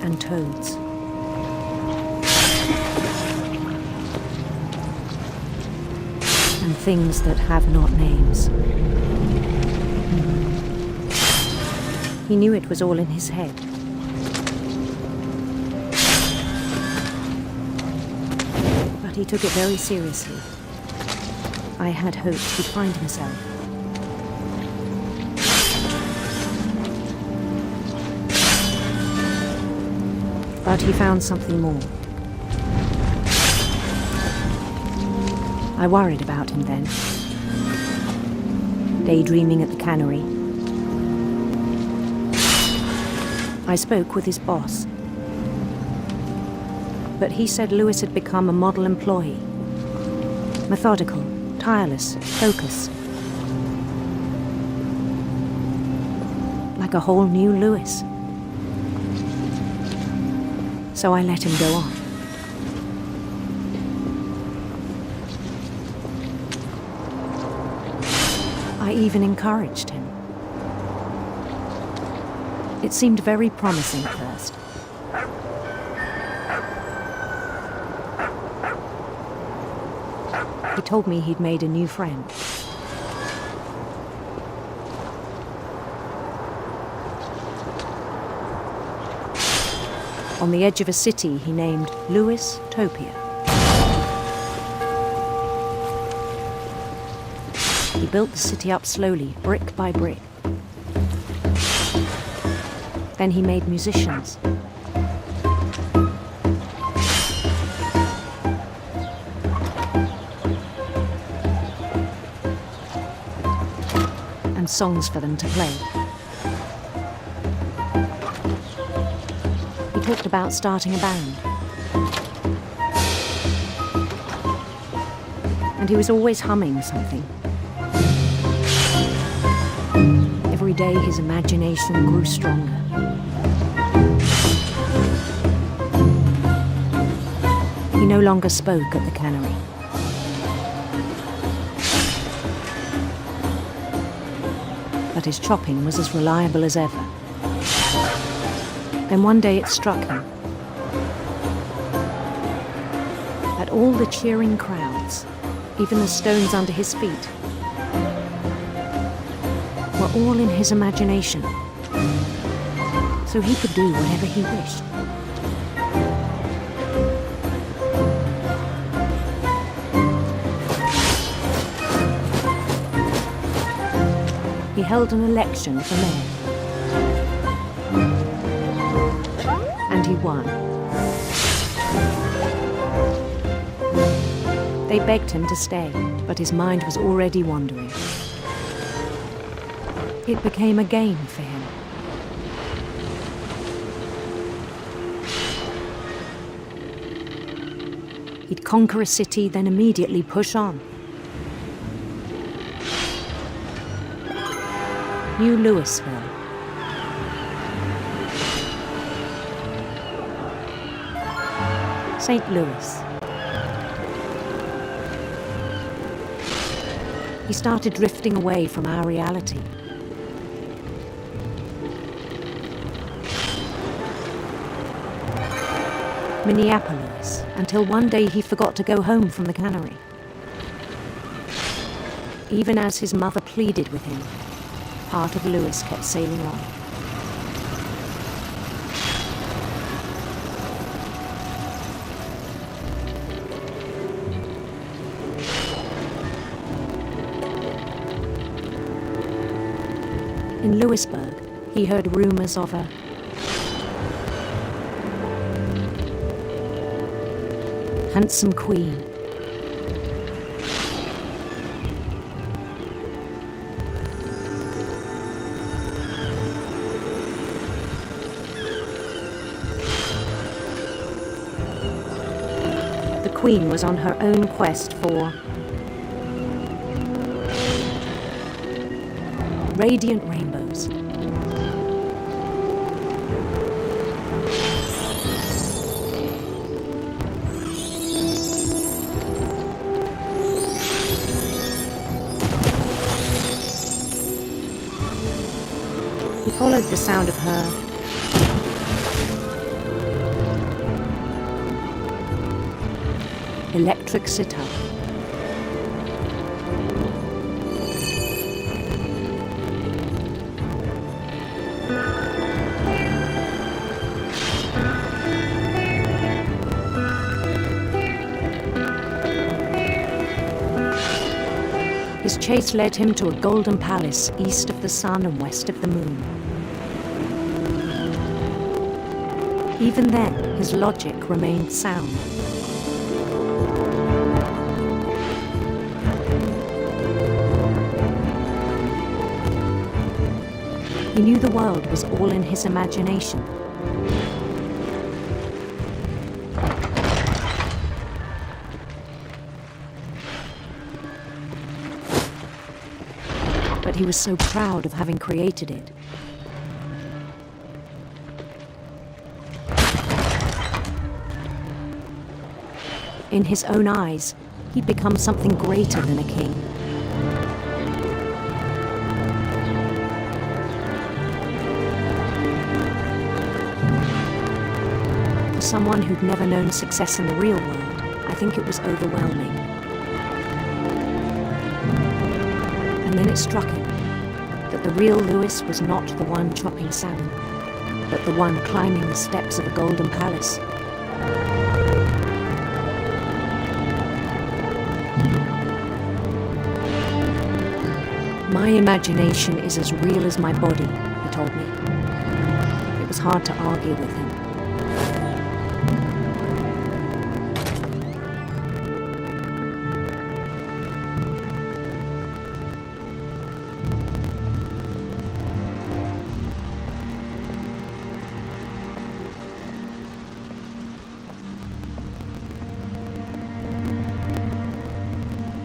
And toads. And things that have not names. He knew it was all in his head. But he took it very seriously. I had hoped he'd find himself. But he found something more. I worried about him then. Daydreaming at the cannery. I spoke with his boss. But he said Louis had become a model employee. Methodical, tireless, focused. Like a whole new Louis. So I let him go on. I even encouraged him. It seemed very promising at first. He told me he'd made a new friend. On the edge of a city he named Louis Topia. He built the city up slowly, brick by brick. Then he made musicians. And songs for them to play. He talked about starting a band. And he was always humming something. Every day his imagination grew stronger. He no longer spoke at the cannery. But his chopping was as reliable as ever. Then one day it struck him that all the cheering crowds even the stones under his feet, were all in his imagination, so he could do whatever he wished. He held an election for mayor, and he won. They begged him to stay, but his mind was already wandering. It became a game for him. He'd conquer a city, then immediately push on. New Louisville. St. Louis. He started drifting away from our reality. Minneapolis, until one day he forgot to go home from the cannery. Even as his mother pleaded with him, part of Louis kept sailing on. In Louisburg, he heard rumors of a handsome queen. The queen was on her own quest for radiant rainbows. He followed the sound of her electric sitar. His chase led him to a golden palace east of the sun and west of the moon. Even then, his logic remained sound. He knew the world was all in his imagination. But he was so proud of having created it. In his own eyes, he'd become something greater than a king. For someone who'd never known success in the real world, I think it was overwhelming. And then it struck him that the real Louis was not the one chopping salmon, but the one climbing the steps of a golden palace. My imagination is as real as my body, he told me. It was hard to argue with him.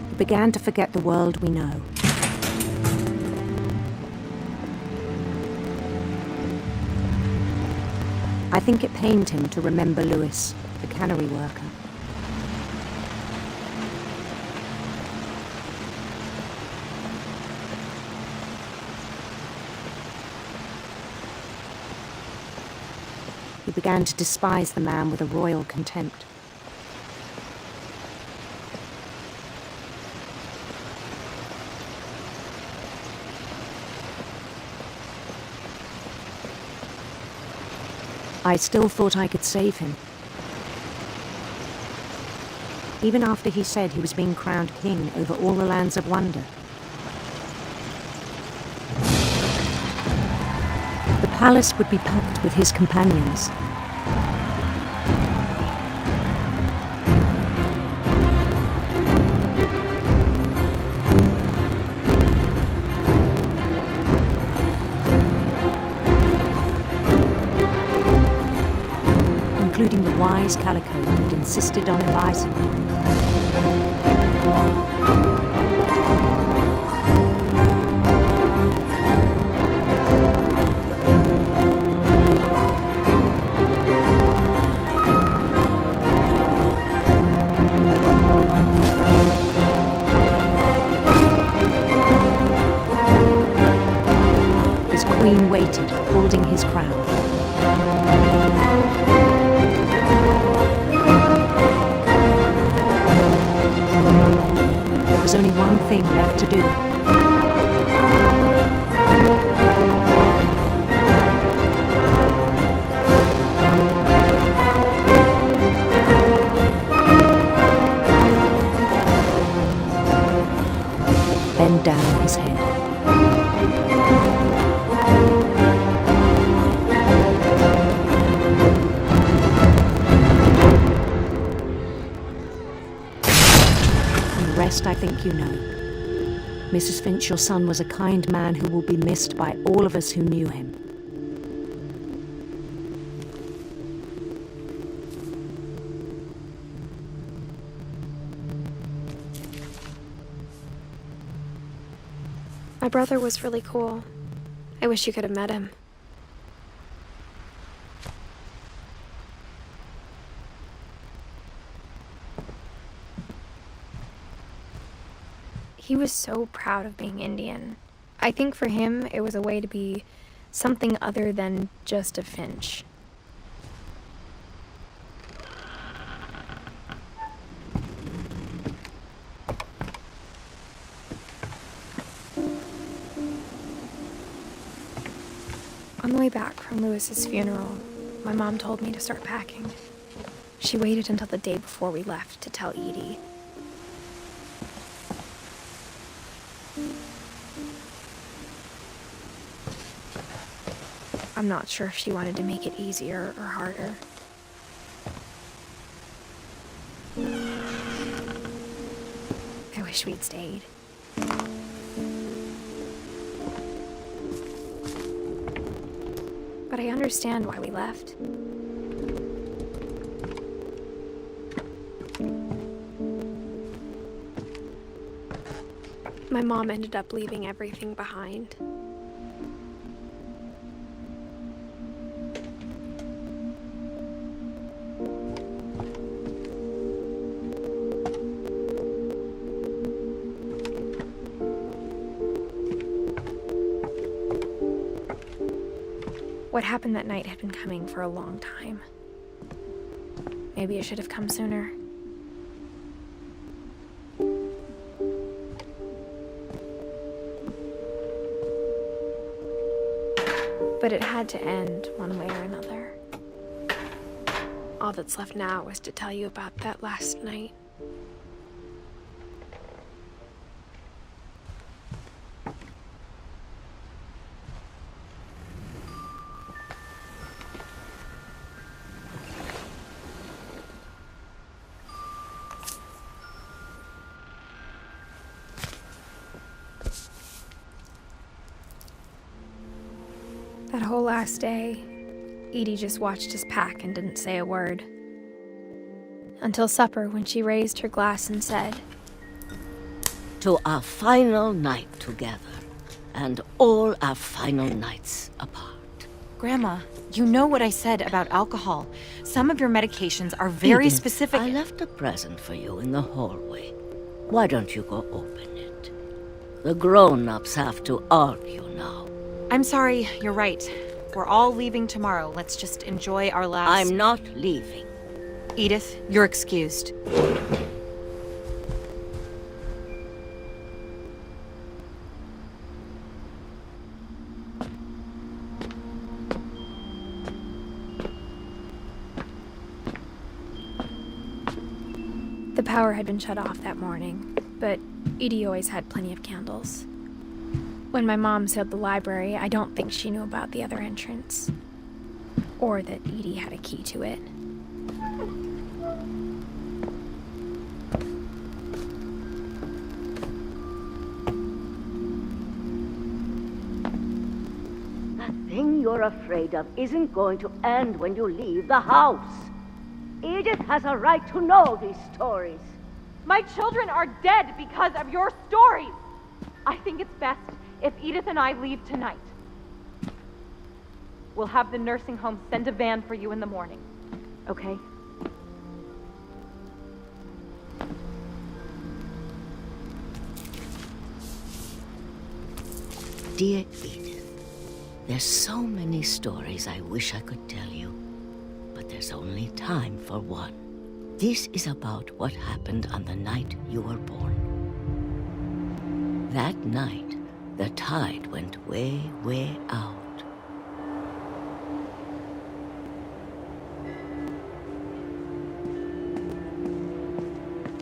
He began to forget the world we know. I think it pained him to remember Louis, the cannery worker. He began to despise the man with a royal contempt. I still thought I could save him. Even after he said he was being crowned king over all the lands of wonder. The palace would be packed with his companions. Including the wise Calico who'd insisted on advising me. His queen waited, holding his crown. There was only one thing left to do. Bend down his head. I think you know. Mrs. Finch, your son was a kind man who will be missed by all of us who knew him. My brother was really cool. I wish you could have met him. He was so proud of being Indian. I think for him, it was a way to be something other than just a Finch. On the way back from Lewis's funeral, my mom told me to start packing. She waited until the day before we left to tell Edie. I'm not sure if she wanted to make it easier or harder. I wish we'd stayed. But I understand why we left. My mom ended up leaving everything behind. What happened that night had been coming for a long time. Maybe it should have come sooner. But it had to end one way or another. All that's left now is to tell you about that last night. That whole last day, Edie just watched us pack and didn't say a word. Until supper, when she raised her glass and said, "To our final night together, and all our final nights apart." Grandma, you know what I said about alcohol. Some of your medications are very Edith, specific. I left a present for you in the hallway. Why don't you go open it? The grown-ups have to argue now. I'm sorry, you're right. We're all leaving tomorrow. Let's just enjoy our last... I'm not leaving. Edith, you're excused. The power had been shut off that morning, but Edie always had plenty of candles. When my mom sealed the library, I don't think she knew about the other entrance. Or that Edie had a key to it. The thing you're afraid of isn't going to end when you leave the house. Edith has a right to know these stories. My children are dead because of your stories. I think it's best if Edith and I leave tonight. We'll have the nursing home send a van for you in the morning, okay? Dear Edith, there's so many stories I wish I could tell you, but there's only time for one. This is about what happened on the night you were born. That night, the tide went way, way out.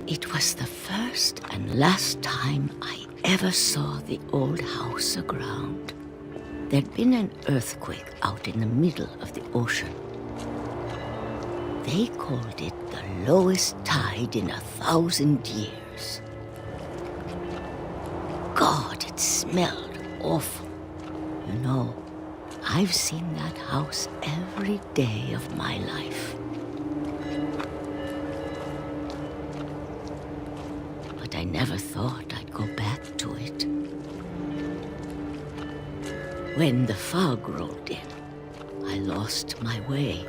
It was the first and last time I ever saw the old house aground. There'd been an earthquake out in the middle of the ocean. They called it the lowest tide in 1,000 years. God, it smelled awful. You know, I've seen that house every day of my life. But I never thought I'd go back to it. When the fog rolled in, I lost my way.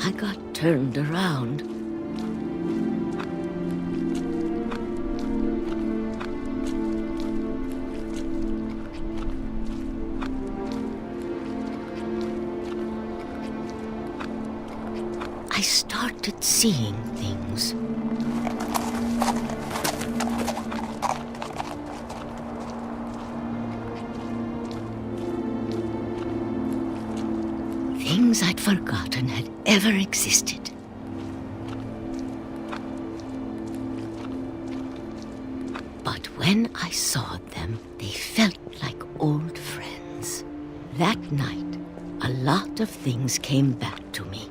I got turned around. I started seeing things. Things I'd forgotten had ever existed. But when I saw them, they felt like old friends. That night, a lot of things came back to me.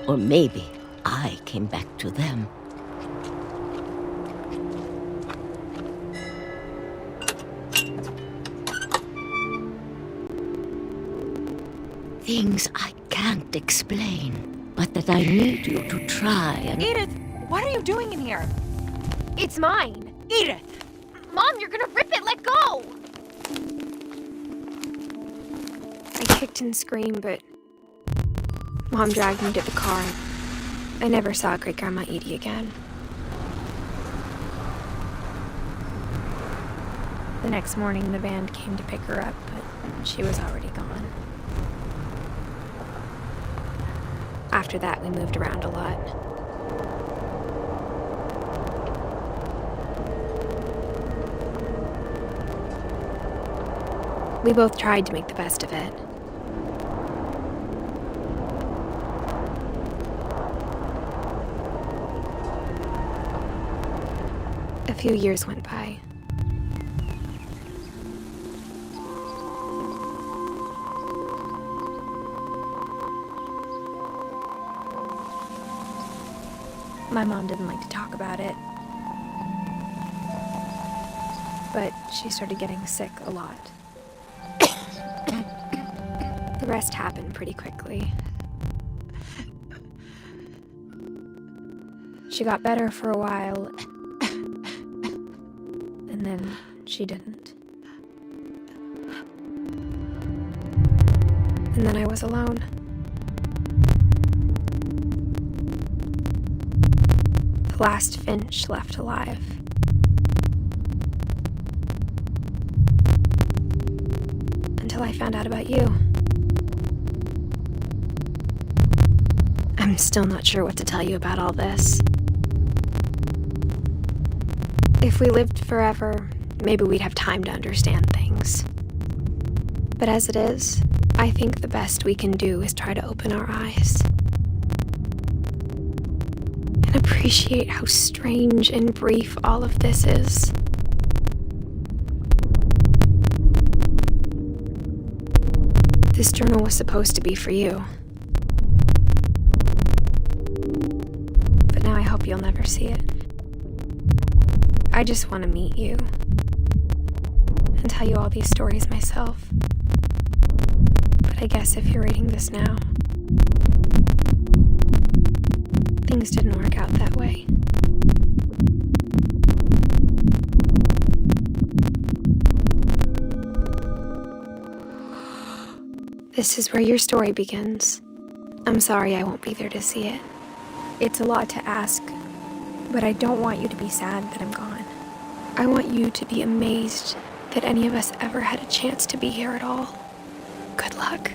Or maybe I came back to them. Things I can't explain, but that I need you to try and... Edith, what are you doing in here? It's mine. Edith! Mom, you're gonna rip it! Let go! I kicked and screamed, but Mom dragged me to the car. I never saw Great-Grandma Edie again. The next morning, the band came to pick her up, but she was already gone. After that, we moved around a lot. We both tried to make the best of it. A few years went by. My mom didn't like to talk about it, but she started getting sick a lot. The rest happened pretty quickly. She got better for a while, and then she didn't. And then I was alone. The last Finch left alive. Until I found out about you. I'm still not sure what to tell you about all this. If we lived forever, maybe we'd have time to understand things. But as it is, I think the best we can do is try to open our eyes and appreciate how strange and brief all of this is. This journal was supposed to be for you. But now I hope you'll never see it. I just want to meet you and tell you all these stories myself. But I guess if you're reading this now, things didn't work out that way. This is where your story begins. I'm sorry I won't be there to see it. It's a lot to ask, but I don't want you to be sad that I'm gone. I want you to be amazed that any of us ever had a chance to be here at all. Good luck.